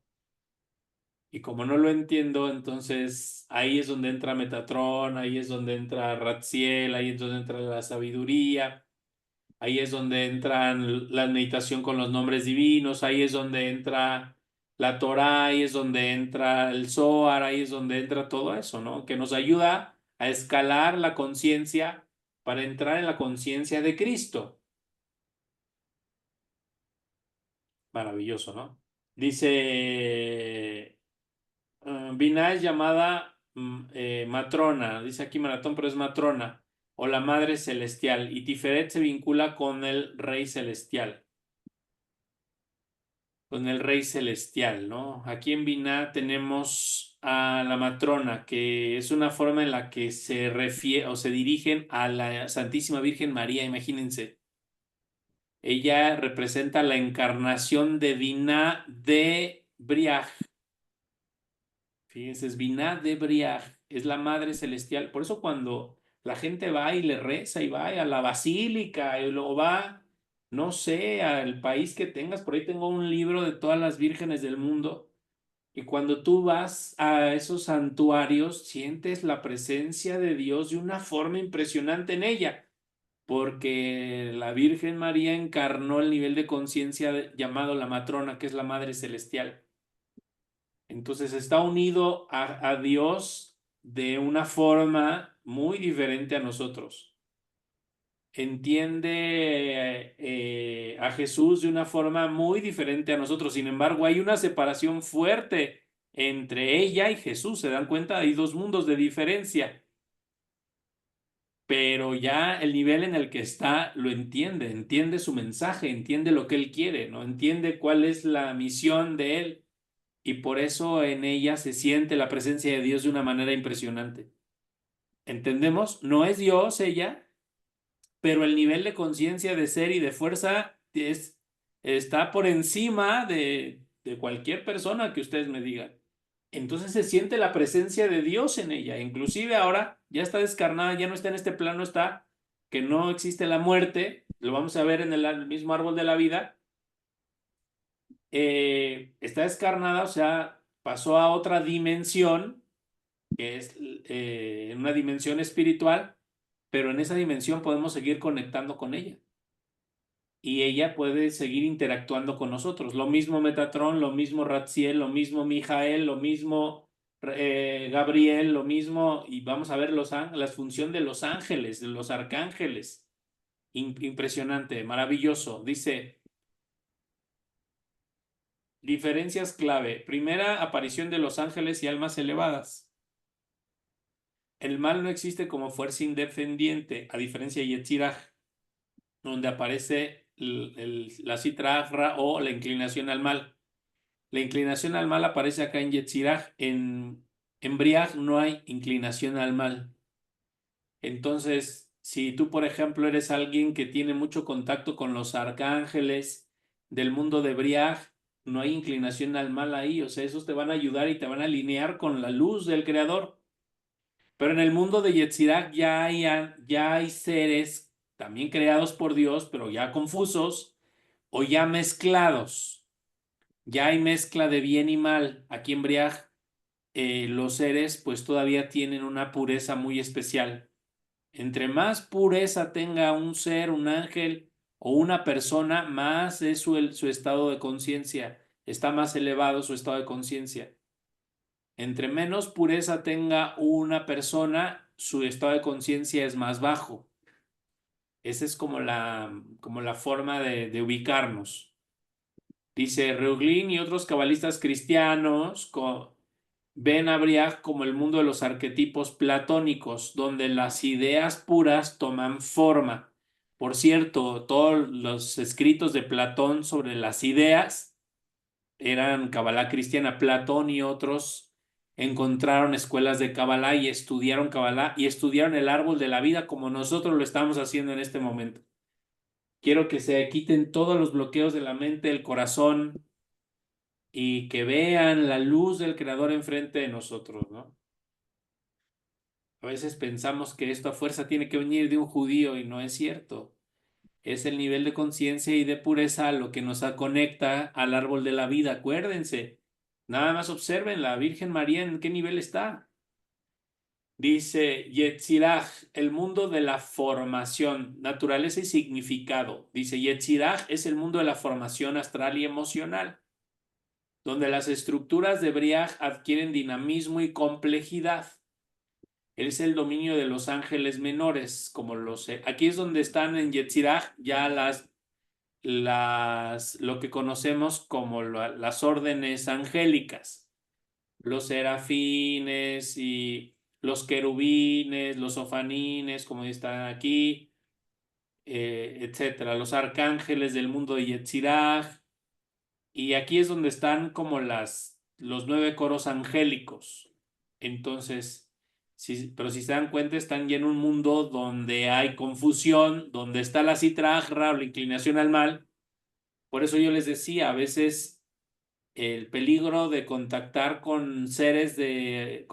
Y como no lo entiendo, entonces ahí es donde entra Metatrón, ahí es donde entra Ratziel, ahí es donde entra la sabiduría, ahí es donde entra la meditación con los nombres divinos, ahí es donde entra la Torá, ahí es donde entra el Zohar, ahí es donde entra todo eso, ¿no? Que nos ayuda a escalar la conciencia para entrar en la conciencia de Cristo. Maravilloso, ¿no? Dice, Binah es llamada matrona, dice aquí maratón, pero es matrona, o la madre celestial, y Tiferet se vincula con el rey celestial, ¿no? Aquí en Binah tenemos a la matrona, que es una forma en la que se refiere o se dirigen a la Santísima Virgen María, imagínense. Ella representa la encarnación de Binah de Briaj. Fíjense, es Binah de Briaj, es la Madre Celestial. Por eso cuando la gente va y le reza y va a la basílica y luego va, no sé, al país que tengas, por ahí tengo un libro de todas las vírgenes del mundo, y cuando tú vas a esos santuarios, sientes la presencia de Dios de una forma impresionante en ella, porque la Virgen María encarnó el nivel de conciencia llamado la matrona, que es la Madre Celestial. Entonces está unido a Dios de una forma muy diferente a nosotros. Entiende a Jesús de una forma muy diferente a nosotros. Sin embargo, hay una separación fuerte entre ella y Jesús. ¿Se dan cuenta? Hay dos mundos de diferencia. Pero ya el nivel en el que está lo entiende su mensaje, entiende lo que él quiere, ¿no? Entiende cuál es la misión de él. Y por eso en ella se siente la presencia de Dios de una manera impresionante. ¿Entendemos? No es Dios ella, pero el nivel de conciencia, de ser y de fuerza está por encima de cualquier persona que ustedes me digan. Entonces se siente la presencia de Dios en ella. Inclusive ahora ya está descarnada, ya no está en este plano, está que no existe la muerte. Lo vamos a ver en el mismo árbol de la vida. Está descarnada, o sea, pasó a otra dimensión, que es una dimensión espiritual, pero en esa dimensión podemos seguir conectando con ella. y ella puede seguir interactuando con nosotros. Lo mismo Metatron, lo mismo Ratziel, lo mismo Mijael, lo mismo Gabriel, lo mismo, y vamos a ver la función de los ángeles, de los arcángeles. Impresionante, maravilloso. Dice, diferencias clave. Primera, aparición de los ángeles y almas elevadas. El mal no existe como fuerza independiente, a diferencia de Yetzirah, donde aparece la Sitra Achra o la inclinación al mal. La inclinación al mal aparece acá en Yetzirah. En Briah no hay inclinación al mal. Entonces, si tú, por ejemplo, eres alguien que tiene mucho contacto con los arcángeles del mundo de Briah, no hay inclinación al mal ahí. O sea, esos te van a ayudar y te van a alinear con la luz del Creador. Pero en el mundo de Yetzirah ya hay seres también creados por Dios, pero ya confusos o ya mezclados. Ya hay mezcla de bien y mal. Aquí en Briah, los seres pues todavía tienen una pureza muy especial. Entre más pureza tenga un ser, un ángel o una persona, más es su estado de conciencia. Está más elevado su estado de conciencia. Entre menos pureza tenga una persona, su estado de conciencia es más bajo. Esa es como la forma de ubicarnos. Dice Reuglin y otros cabalistas cristianos ven a Briah como el mundo de los arquetipos platónicos, donde las ideas puras toman forma. Por cierto, todos los escritos de Platón sobre las ideas eran Kabbalah cristiana. Platón y otros encontraron escuelas de Kabbalah y estudiaron Kabbalah y estudiaron el árbol de la vida como nosotros lo estamos haciendo en este momento. Quiero que se quiten todos los bloqueos de la mente, del corazón y que vean la luz del Creador enfrente de nosotros, ¿no? A veces pensamos que esto a fuerza tiene que venir de un judío y no es cierto. Es el nivel de conciencia y de pureza lo que nos conecta al árbol de la vida. Acuérdense, nada más observen la Virgen María en qué nivel está. Dice Yetzirah, el mundo de la formación, naturaleza y significado. Dice Yetzirah es el mundo de la formación astral y emocional, donde las estructuras de Briah adquieren dinamismo y complejidad. Es el dominio de los ángeles menores, como aquí es donde están en Yetzirah ya lo que conocemos como las órdenes angélicas, los serafines y los querubines, los ofanines, como están aquí, etcétera, los arcángeles del mundo de Yetzirah, y aquí es donde están como los 9 coros angélicos. Entonces, pero si se dan cuenta, están ya en un mundo donde hay confusión, donde está la Sitra Achra o la inclinación al mal. Por eso yo les decía, a veces el peligro de contactar con seres de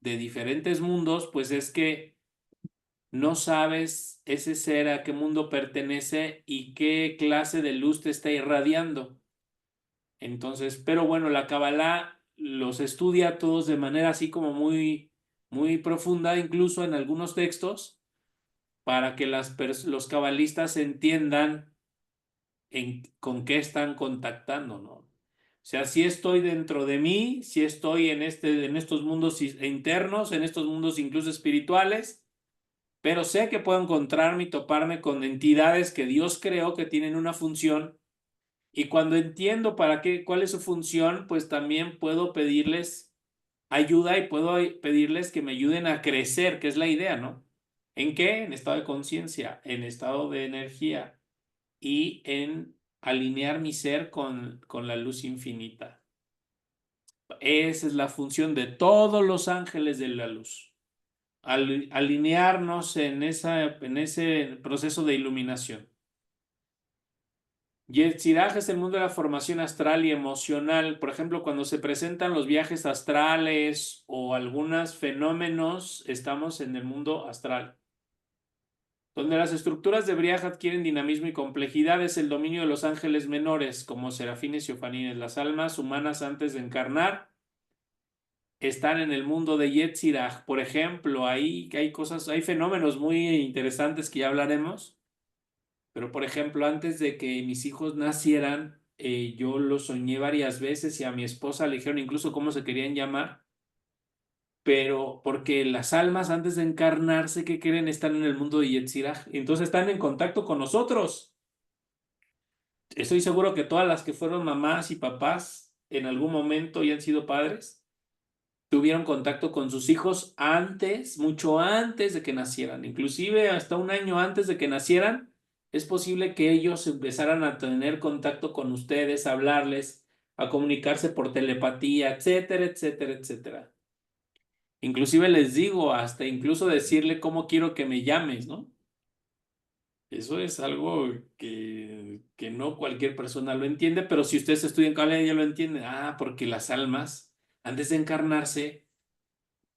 diferentes mundos, pues es que no sabes ese ser a qué mundo pertenece y qué clase de luz te está irradiando. Entonces, pero bueno, la Kabbalah los estudia todos de manera así como muy, muy profunda, incluso en algunos textos, para que los cabalistas entiendan con qué están contactando, ¿no? O sea, si estoy dentro de mí, si estoy en estos mundos internos, en estos mundos incluso espirituales, pero sé que puedo encontrarme y toparme con entidades que Dios creó que tienen una función. Y cuando entiendo cuál es su función, pues también puedo pedirles ayuda y puedo pedirles que me ayuden a crecer, que es la idea, ¿no? ¿En qué? En estado de conciencia, en estado de energía y en alinear mi ser con la luz infinita. Esa es la función de todos los ángeles de la luz. Alinearnos en ese proceso de iluminación. Yetzirah es el mundo de la formación astral y emocional. Por ejemplo, cuando se presentan los viajes astrales o algunos fenómenos, estamos en el mundo astral. Donde las estructuras de Briah adquieren dinamismo y complejidad es el dominio de los ángeles menores, como serafines y ofanines. Las almas humanas antes de encarnar están en el mundo de Yetzirah. Por ejemplo, ahí hay fenómenos muy interesantes que ya hablaremos, Pero, por ejemplo, antes de que mis hijos nacieran, yo lo soñé varias veces y a mi esposa le dijeron incluso cómo se querían llamar, pero porque las almas antes de encarnarse, ¿qué quieren? Están en el mundo de Yetzirah, entonces están en contacto con nosotros. Estoy seguro que todas las que fueron mamás y papás en algún momento y han sido padres, tuvieron contacto con sus hijos antes, mucho antes de que nacieran, inclusive hasta un año antes de que nacieran, es posible que ellos empezaran a tener contacto con ustedes, a hablarles, a comunicarse por telepatía, etcétera, etcétera, etcétera. Inclusive les digo, hasta incluso decirle cómo quiero que me llames, ¿no? Eso es algo que no cualquier persona lo entiende, pero si ustedes estudian Kabbalah ya lo entienden. Ah, porque las almas, antes de encarnarse,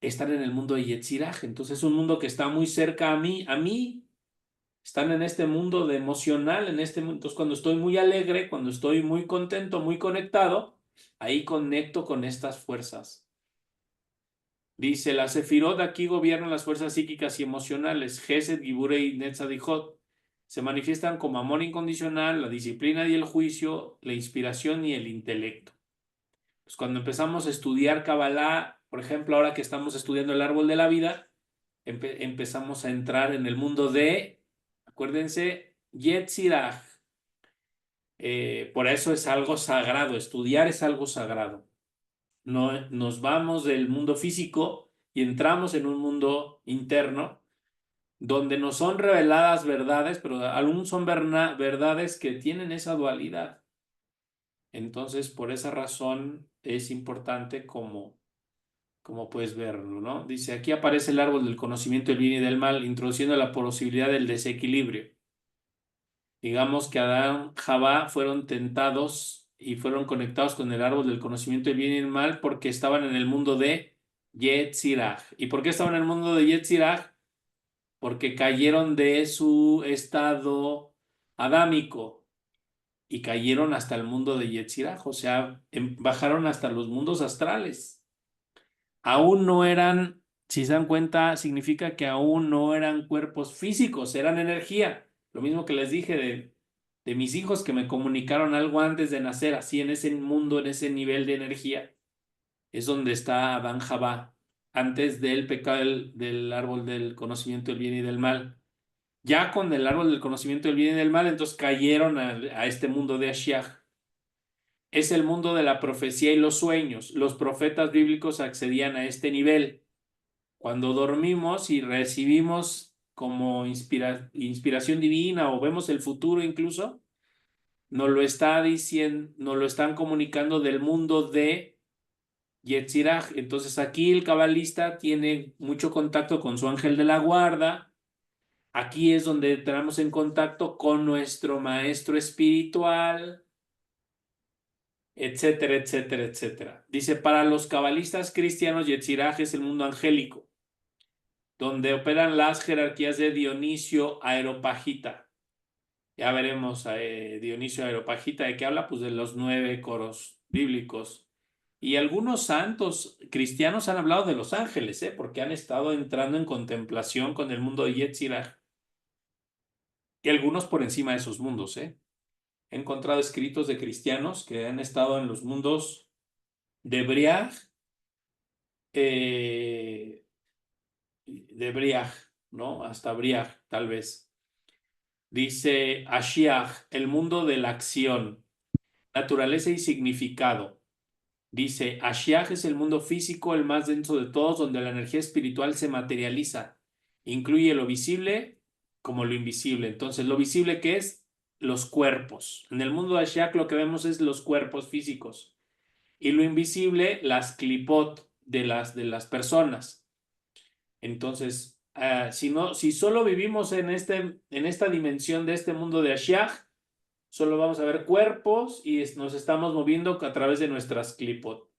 están en el mundo de Yetzirah. Entonces es un mundo que está muy cerca a mí. Están en este mundo de emocional, en este mundo. Entonces cuando estoy muy alegre, cuando estoy muy contento, muy conectado, ahí conecto con estas fuerzas. Dice, la Sefirot aquí gobiernan las fuerzas psíquicas y emocionales. Gesed, Giburei y Netzadijot. Se manifiestan como amor incondicional, la disciplina y el juicio, la inspiración y el intelecto. Pues cuando empezamos a estudiar Kabbalah, por ejemplo, ahora que estamos estudiando el árbol de la vida, empezamos a entrar en el mundo de, acuérdense, Yetzirah. Por eso es algo sagrado, estudiar es algo sagrado. No, nos vamos del mundo físico y entramos en un mundo interno donde nos son reveladas verdades, pero aún son verdades que tienen esa dualidad. Entonces, por esa razón es importante como puedes verlo, ¿no? Dice, aquí aparece el árbol del conocimiento del bien y del mal, introduciendo la posibilidad del desequilibrio. Digamos que Adán y Jabá fueron tentados y fueron conectados con el árbol del conocimiento del bien y del mal porque estaban en el mundo de Yetzirah. ¿Y por qué estaban en el mundo de Yetzirah? Porque cayeron de su estado adámico y cayeron hasta el mundo de Yetzirah, o sea, bajaron hasta los mundos astrales. Aún no eran, si se dan cuenta, significa que aún no eran cuerpos físicos, eran energía. Lo mismo que les dije de mis hijos que me comunicaron algo antes de nacer, así en ese mundo, en ese nivel de energía, es donde está Adán Jabá, antes del pecado del árbol del conocimiento del bien y del mal. Ya con el árbol del conocimiento del bien y del mal, entonces cayeron a este mundo de Ashiach. Es el mundo de la profecía y los sueños. Los profetas bíblicos accedían a este nivel. Cuando dormimos y recibimos como inspiración divina o vemos el futuro incluso, nos lo está diciendo, nos lo están comunicando del mundo de Yetzirah. Entonces aquí el cabalista tiene mucho contacto con su ángel de la guarda. Aquí es donde entramos en contacto con nuestro maestro espiritual, etcétera, etcétera, etcétera. Dice, para los cabalistas cristianos, Yetzirah es el mundo angélico, donde operan las jerarquías de Dionisio Areopagita. Ya veremos Dionisio Areopagita, ¿de qué habla? Pues de los 9 coros bíblicos. Y algunos santos cristianos han hablado de los ángeles, porque han estado entrando en contemplación con el mundo de Yetzirah. Y algunos por encima de esos mundos, He encontrado escritos de cristianos que han estado en los mundos de Briag, ¿no? Hasta Briag, tal vez. Dice Ashiach, el mundo de la acción, naturaleza y significado. Dice, Ashiach es el mundo físico, el más denso de todos, donde la energía espiritual se materializa. Incluye lo visible como lo invisible. Entonces, lo visible, ¿qué es? Los cuerpos. En el mundo de Ashiach lo que vemos es los cuerpos físicos. Y lo invisible, las clipot de las personas. Entonces, si solo vivimos en esta dimensión de este mundo de Ashiach, solo vamos a ver cuerpos y nos estamos moviendo a través de nuestras clipot.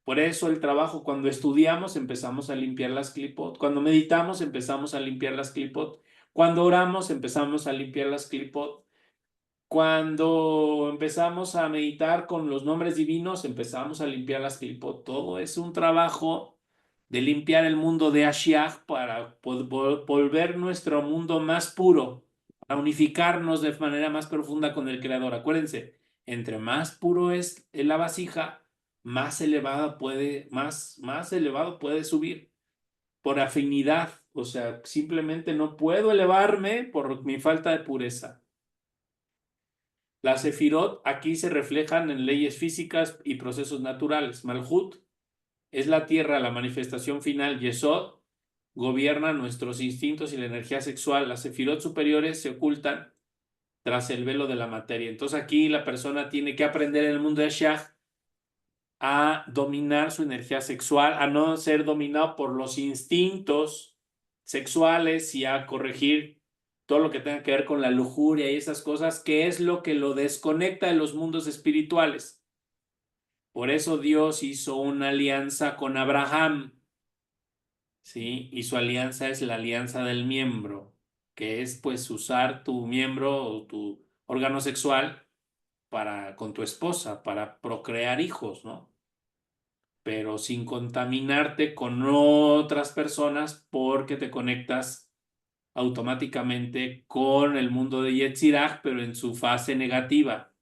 Por eso el trabajo, cuando estudiamos, empezamos a limpiar las clipot. Cuando meditamos, empezamos a limpiar las clipot. Cuando oramos, empezamos a limpiar las clipot. Cuando empezamos a meditar con los nombres divinos, empezamos a limpiar las clipot. Todo es un trabajo de limpiar el mundo de Ashiach para volver nuestro mundo más puro. para unificarnos de manera más profunda con el Creador. Acuérdense, entre más puro es la vasija, más elevado puede subir por afinidad. O sea, simplemente no puedo elevarme por mi falta de pureza. Las sefirot aquí se reflejan en leyes físicas y procesos naturales. Malhut es la tierra, la manifestación final. Yesod gobierna nuestros instintos y la energía sexual. Las sefirot superiores se ocultan tras el velo de la materia. Entonces aquí la persona tiene que aprender en el mundo de Shach a dominar su energía sexual, a no ser dominado por los instintos sexuales y a corregir todo lo que tenga que ver con la lujuria y esas cosas, que es lo que lo desconecta de los mundos espirituales. Por eso Dios hizo una alianza con Abraham, ¿sí? Y su alianza es la alianza del miembro, que es pues usar tu miembro o tu órgano sexual con tu esposa, para procrear hijos, ¿no? Pero sin contaminarte con otras personas porque te conectas automáticamente con el mundo de Yetzirah, pero en su fase negativa,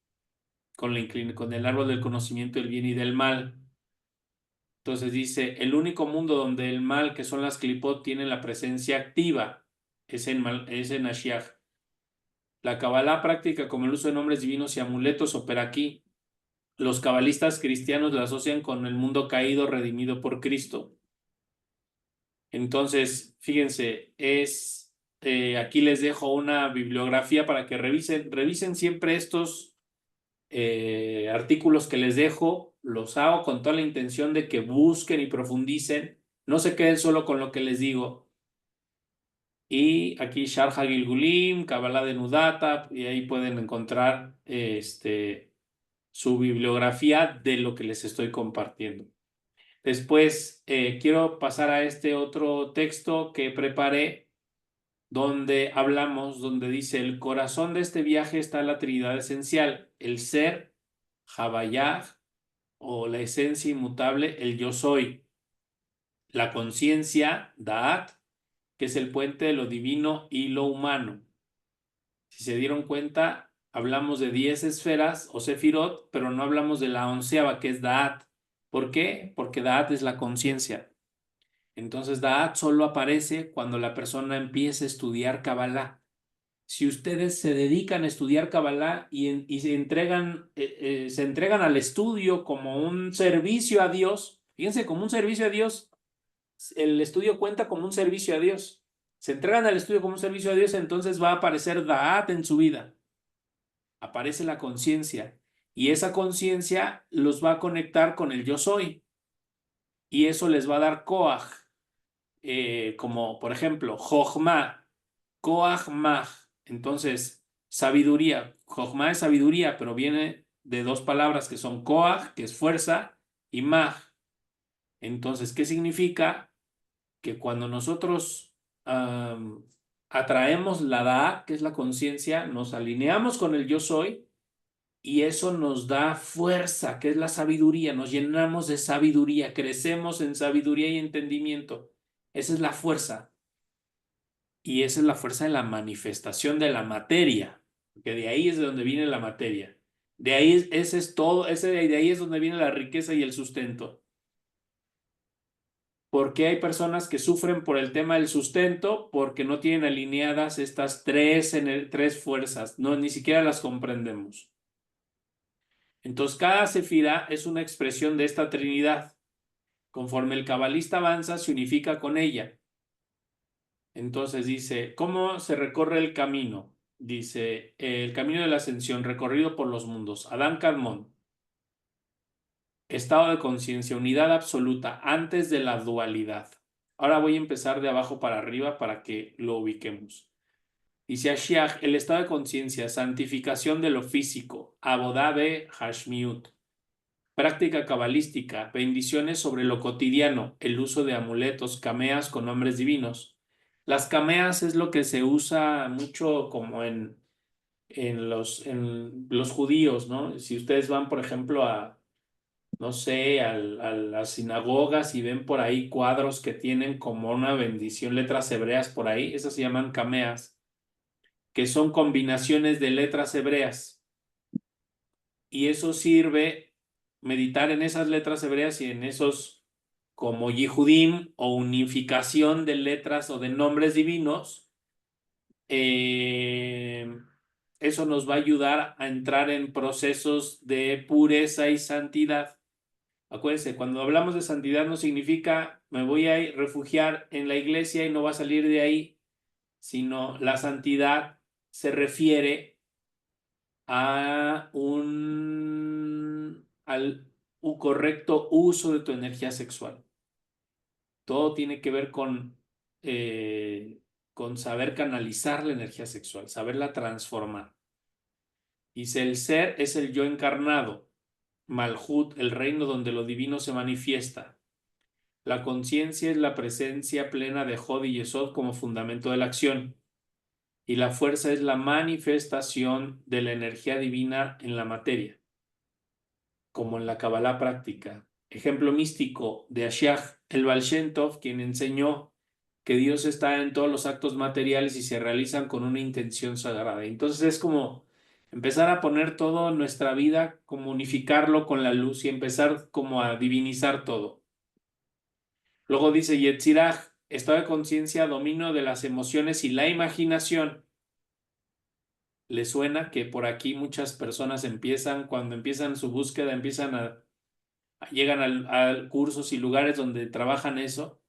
con el árbol del conocimiento del bien y del mal. Entonces dice, el único mundo donde el mal, que son las clipot, tiene la presencia activa, es en Ashiach. La Kabbalah práctica como el uso de nombres divinos y amuletos opera aquí. Los cabalistas cristianos la asocian con el mundo caído redimido por Cristo. Entonces, fíjense, aquí les dejo una bibliografía para que revisen siempre estos artículos que les dejo. Los hago con toda la intención de que busquen y profundicen, no se queden solo con lo que les digo. Y aquí Sharha Gilgulim, Kabbalah de Nudata, y ahí pueden encontrar su bibliografía de lo que les estoy compartiendo. Después quiero pasar a este otro texto que preparé, donde dice, el corazón de este viaje está en la Trinidad esencial, el ser, Havayah, o la esencia inmutable, el yo soy, la conciencia, Da'at, que es el puente de lo divino y lo humano. Si se dieron cuenta, hablamos de 10 esferas o sefirot, pero no hablamos de la 11ª, que es Da'at. ¿Por qué? Porque Da'at es la conciencia. Entonces, Da'at solo aparece cuando la persona empieza a estudiar Kabbalah. Si ustedes se dedican a estudiar Kabbalah y se entregan al estudio como un servicio a Dios, fíjense, como un servicio a Dios, el estudio cuenta como un servicio a Dios. Se entregan al estudio como un servicio a Dios, entonces va a aparecer Da'at en su vida. Aparece la conciencia. Y esa conciencia los va a conectar con el yo soy. Y eso les va a dar Koach. Como por ejemplo, Jochma, Koach Maj. Entonces, sabiduría. Jochma es sabiduría, pero viene de dos palabras que son Koach, que es fuerza, y Maj. Entonces, ¿qué significa? Que cuando nosotros atraemos la Da, que es la conciencia, nos alineamos con el yo soy, y eso nos da fuerza, que es la sabiduría. Nos llenamos de sabiduría, crecemos en sabiduría y entendimiento. Esa es la fuerza. Y esa es la fuerza de la manifestación de la materia, porque de ahí es de donde viene la materia. De ahí ese es todo, de ahí es donde viene la riqueza y el sustento. ¿Por qué hay personas que sufren por el tema del sustento? Porque no tienen alineadas estas tres fuerzas, no, ni siquiera las comprendemos. Entonces, cada sefira es una expresión de esta Trinidad. Conforme el cabalista avanza, se unifica con ella. Entonces dice, ¿cómo se recorre el camino? Dice, el camino de la ascensión recorrido por los mundos. Adán Kadmon, estado de conciencia, unidad absoluta antes de la dualidad. Ahora voy a empezar de abajo para arriba para que lo ubiquemos. Dice Ashiach, el estado de conciencia, santificación de lo físico, abodá de Hashmiut. Práctica cabalística, bendiciones sobre lo cotidiano, el uso de amuletos, cameas con nombres divinos. Las cameas es lo que se usa mucho como en los judíos, ¿no? Si ustedes van, por ejemplo, no sé, a las sinagogas y ven por ahí cuadros que tienen como una bendición, letras hebreas por ahí, esas se llaman cameas. que son combinaciones de letras hebreas. Y eso sirve, meditar en esas letras hebreas y en esos como Yihudim o unificación de letras o de nombres divinos. Eso nos va a ayudar a entrar en procesos de pureza y santidad. Acuérdense, cuando hablamos de santidad no significa me voy a refugiar en la iglesia y no va a salir de ahí, sino la santidad se refiere a un correcto uso de tu energía sexual. Todo tiene que ver con saber canalizar la energía sexual, saberla transformar. Dice, el ser es el yo encarnado, Malhut, el reino donde lo divino se manifiesta. La conciencia es la presencia plena de Hod y Yesod como fundamento de la acción. Y la fuerza es la manifestación de la energía divina en la materia, como en la Kabbalah práctica. Ejemplo místico de Ashiach, el Baal Shem Tov, quien enseñó que Dios está en todos los actos materiales y se realizan con una intención sagrada. Entonces es como empezar a poner todo en nuestra vida, como unificarlo con la luz y empezar como a divinizar todo. Luego dice Yetzirah, estado de conciencia, dominio de las emociones y la imaginación. ¿Le suena que por aquí muchas personas cuando empiezan su búsqueda, llegan a cursos y lugares donde trabajan eso?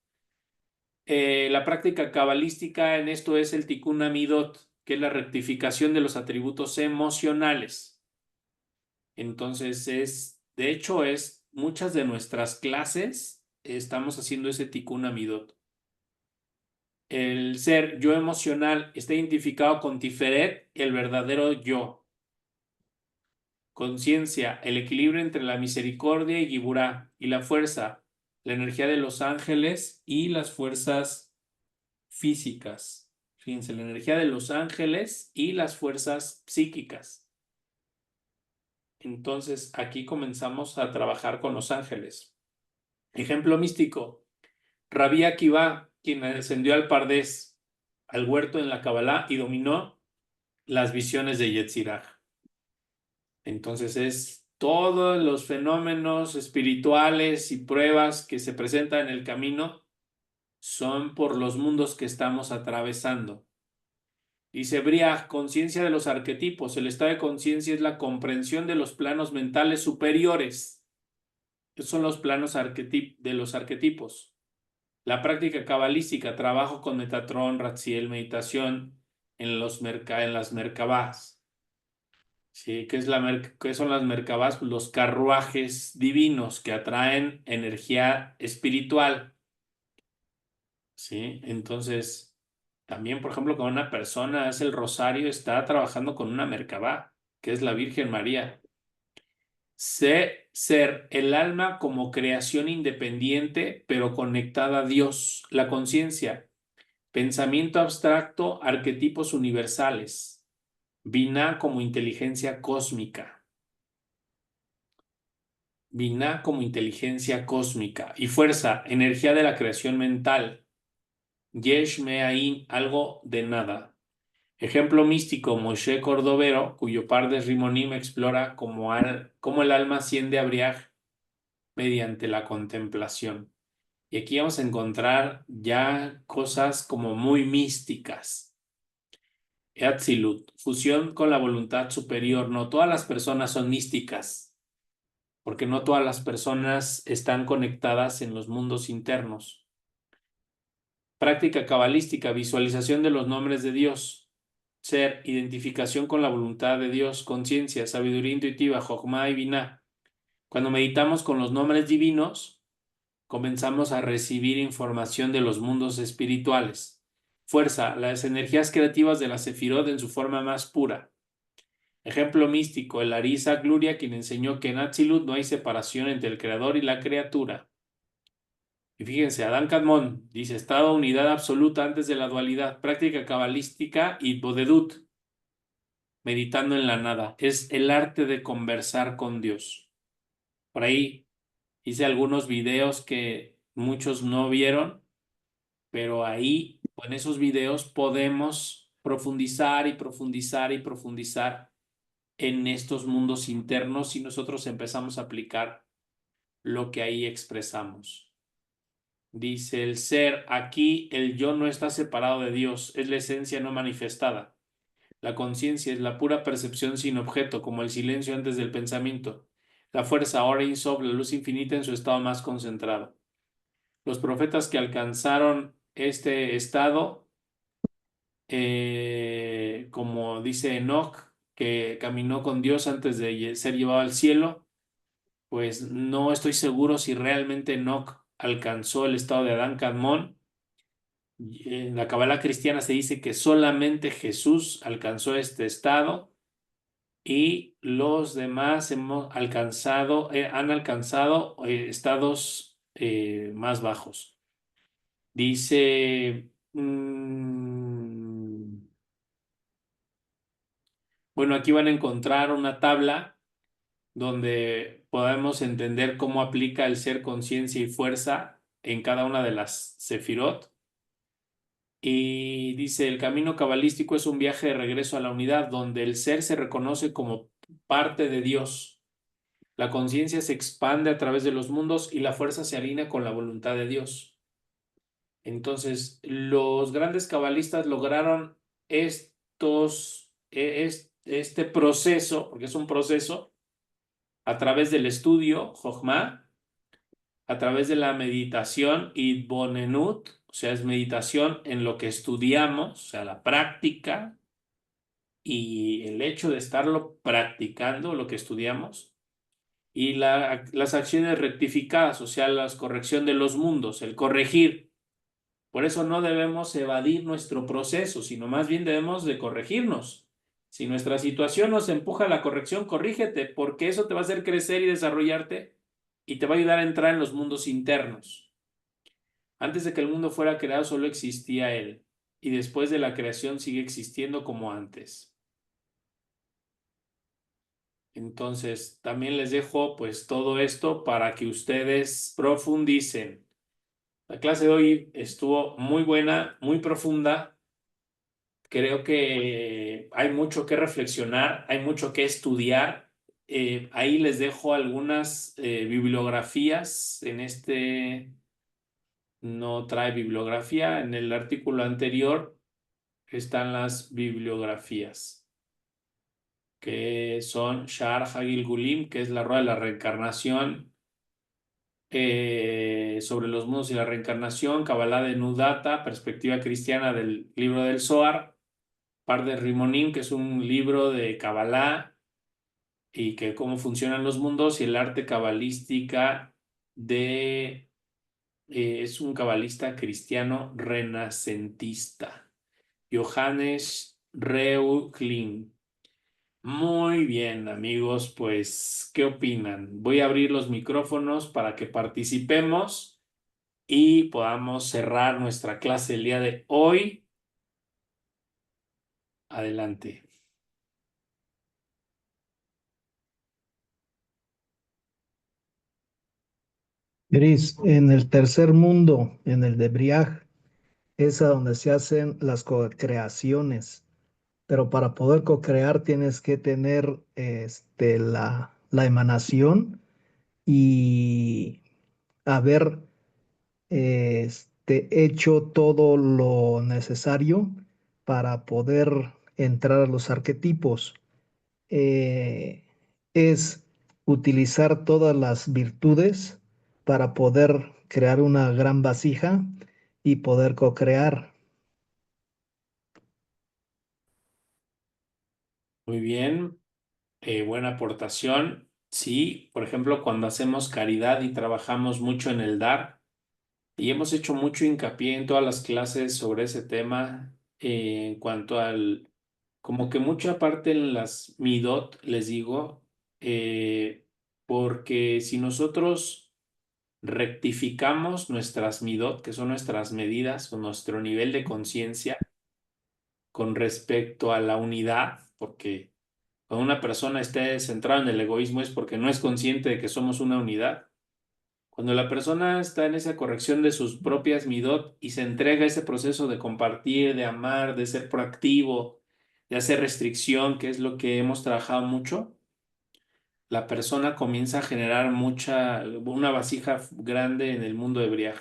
La práctica cabalística en esto es el Tikkun Amidot, que es la rectificación de los atributos emocionales. Entonces de hecho, muchas de nuestras clases estamos haciendo ese Tikkun Amidot. El ser yo emocional está identificado con Tiferet, el verdadero yo. Conciencia, el equilibrio entre la misericordia y Giburá, y la fuerza, la energía de los ángeles y las fuerzas físicas. Fíjense, la energía de los ángeles y las fuerzas psíquicas. Entonces, aquí comenzamos a trabajar con los ángeles. Ejemplo místico, Rabí Akiva, quien ascendió al Pardés, al huerto en la Kabbalah y dominó las visiones de Yetzirah. Entonces es todos los fenómenos espirituales y pruebas que se presentan en el camino son por los mundos que estamos atravesando. Dice Briag, conciencia de los arquetipos. El estado de conciencia es la comprensión de los planos mentales superiores. Esos son los planos de los arquetipos. La práctica cabalística, trabajo con Metatron, Ratziel, meditación en las Merkabás. Sí, ¿qué son las Merkabás? Los carruajes divinos que atraen energía espiritual. Sí, entonces, también, por ejemplo, cuando una persona hace el rosario, está trabajando con una Merkabá, que es la Virgen María. Ser el alma como creación independiente, pero conectada a Dios. La conciencia, pensamiento abstracto, arquetipos universales. Binah como inteligencia cósmica. Binah como inteligencia cósmica. Y fuerza, energía de la creación mental. Yesh Me'ain, algo de nada. Ejemplo místico, Moshe Cordovero, cuyo par de Rimonim explora cómo el alma asciende a Briaj mediante la contemplación. Y aquí vamos a encontrar ya cosas como muy místicas. Atzilut, fusión con la voluntad superior. No todas las personas son místicas, porque no todas las personas están conectadas en los mundos internos. Práctica cabalística, visualización de los nombres de Dios. Ser, identificación con la voluntad de Dios, conciencia, sabiduría intuitiva, Jochma y Binah. Cuando meditamos con los nombres divinos, comenzamos a recibir información de los mundos espirituales. Fuerza, las energías creativas de la Sefirot en su forma más pura. Ejemplo místico, el Arisa Gluria, quien enseñó que en Atzilut no hay separación entre el creador y la criatura. Y fíjense, Adán Kadmon dice, estado unidad absoluta antes de la dualidad, práctica cabalística y bodedut, meditando en la nada. Es el arte de conversar con Dios. Por ahí hice algunos videos que muchos no vieron, pero ahí, en esos videos podemos profundizar y profundizar y profundizar en estos mundos internos si nosotros empezamos a aplicar lo que ahí expresamos. Dice el ser, aquí el yo no está separado de Dios, es la esencia no manifestada. La conciencia es la pura percepción sin objeto, como el silencio antes del pensamiento. La fuerza ahora Sof, la luz infinita en su estado más concentrado. Los profetas que alcanzaron este estado, como dice Enoch, que caminó con Dios antes de ser llevado al cielo, pues no estoy seguro si realmente Enoch alcanzó el estado de Adán Kadmón. En la Kabbalah cristiana se dice que solamente Jesús alcanzó este estado y los demás han alcanzado estados más bajos. Dice, bueno, aquí van a encontrar una tabla donde podemos entender cómo aplica el ser conciencia y fuerza en cada una de las sefirot. Y dice, el camino cabalístico es un viaje de regreso a la unidad, donde el ser se reconoce como parte de Dios. La conciencia se expande a través de los mundos y la fuerza se alinea con la voluntad de Dios. Entonces, los grandes cabalistas lograron este proceso, porque es un proceso, a través del estudio, Jochma, a través de la meditación, Itbonenut, o sea, es meditación en lo que estudiamos, o sea, la práctica y el hecho de estarlo practicando, lo que estudiamos, y las acciones rectificadas, o sea, la corrección de los mundos, el corregir. Por eso no debemos evadir nuestro proceso, sino más bien debemos de corregirnos. Si nuestra situación nos empuja a la corrección, corrígete, porque eso te va a hacer crecer y desarrollarte y te va a ayudar a entrar en los mundos internos. Antes de que el mundo fuera creado solo existía él, y después de la creación sigue existiendo como antes. Entonces, también les dejo pues todo esto para que ustedes profundicen. La clase de hoy estuvo muy buena, muy profunda. Creo que hay mucho que reflexionar, hay mucho que estudiar. Ahí les dejo algunas bibliografías. En este no trae bibliografía. En el artículo anterior están las bibliografías, que son Shar Hagil Gulim, que es la rueda de la reencarnación, sobre los mundos y la reencarnación, Kabbalah de Nudata, perspectiva cristiana del libro del Zohar, Par de Rimonim, que es un libro de Kabbalah y que cómo funcionan los mundos, y el arte cabalística es un cabalista cristiano renacentista, Johannes Reuchlin. Muy bien, amigos, pues, ¿qué opinan? Voy a abrir los micrófonos para que participemos y podamos cerrar nuestra clase el día de hoy. Adelante. Gris, en el tercer mundo, en el de Briag, es a donde se hacen las co-creaciones, pero para poder co-crear tienes que tener la emanación y haber hecho todo lo necesario para poder entrar a los arquetipos. eh, es utilizar todas las virtudes para poder crear una gran vasija y poder co-crear. Muy bien, buena aportación. Sí, por ejemplo, cuando hacemos caridad y trabajamos mucho en el dar, y hemos hecho mucho hincapié en todas las clases sobre ese tema, en cuanto al, como que mucha parte en las midot, les digo, porque si nosotros rectificamos nuestras midot, que son nuestras medidas o nuestro nivel de conciencia con respecto a la unidad, porque cuando una persona esté centrada en el egoísmo es porque no es consciente de que somos una unidad. Cuando la persona está en esa corrección de sus propias midot y se entrega a ese proceso de compartir, de amar, de ser proactivo, de hacer restricción, que es lo que hemos trabajado mucho, la persona comienza a generar una vasija grande en el mundo de Briaj.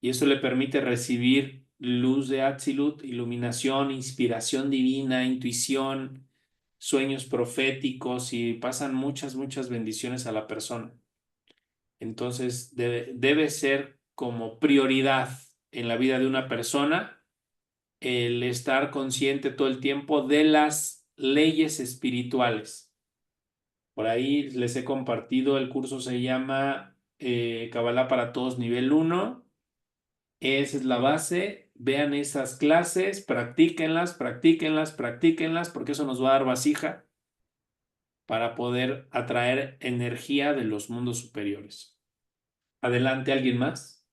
Y eso le permite recibir luz de Atzilut, iluminación, inspiración divina, intuición, sueños proféticos y pasan muchas, muchas bendiciones a la persona. Entonces debe ser como prioridad en la vida de una persona el estar consciente todo el tiempo de las leyes espirituales. Por ahí les he compartido, el curso se llama Kabbalah para Todos nivel 1. Esa es la base. Vean esas clases, practíquenlas, practíquenlas, practíquenlas, porque eso nos va a dar vasija para poder atraer energía de los mundos superiores. Adelante, ¿alguien más?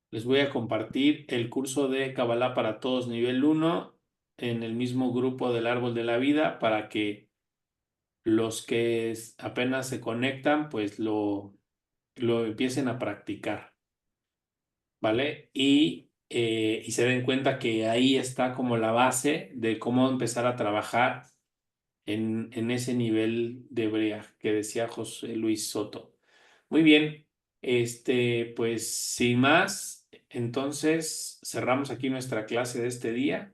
Les voy a compartir el curso de Kabbalah para Todos nivel 1 en el mismo grupo del Árbol de la Vida para que los que apenas se conectan pues lo empiecen a practicar, ¿vale? Y se den cuenta que ahí está como la base de cómo empezar a trabajar en ese nivel de brea que decía José Luis Soto. Muy bien, pues sin más, entonces cerramos aquí nuestra clase de este día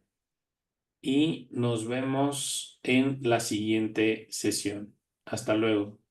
y nos vemos en la siguiente sesión. Hasta luego.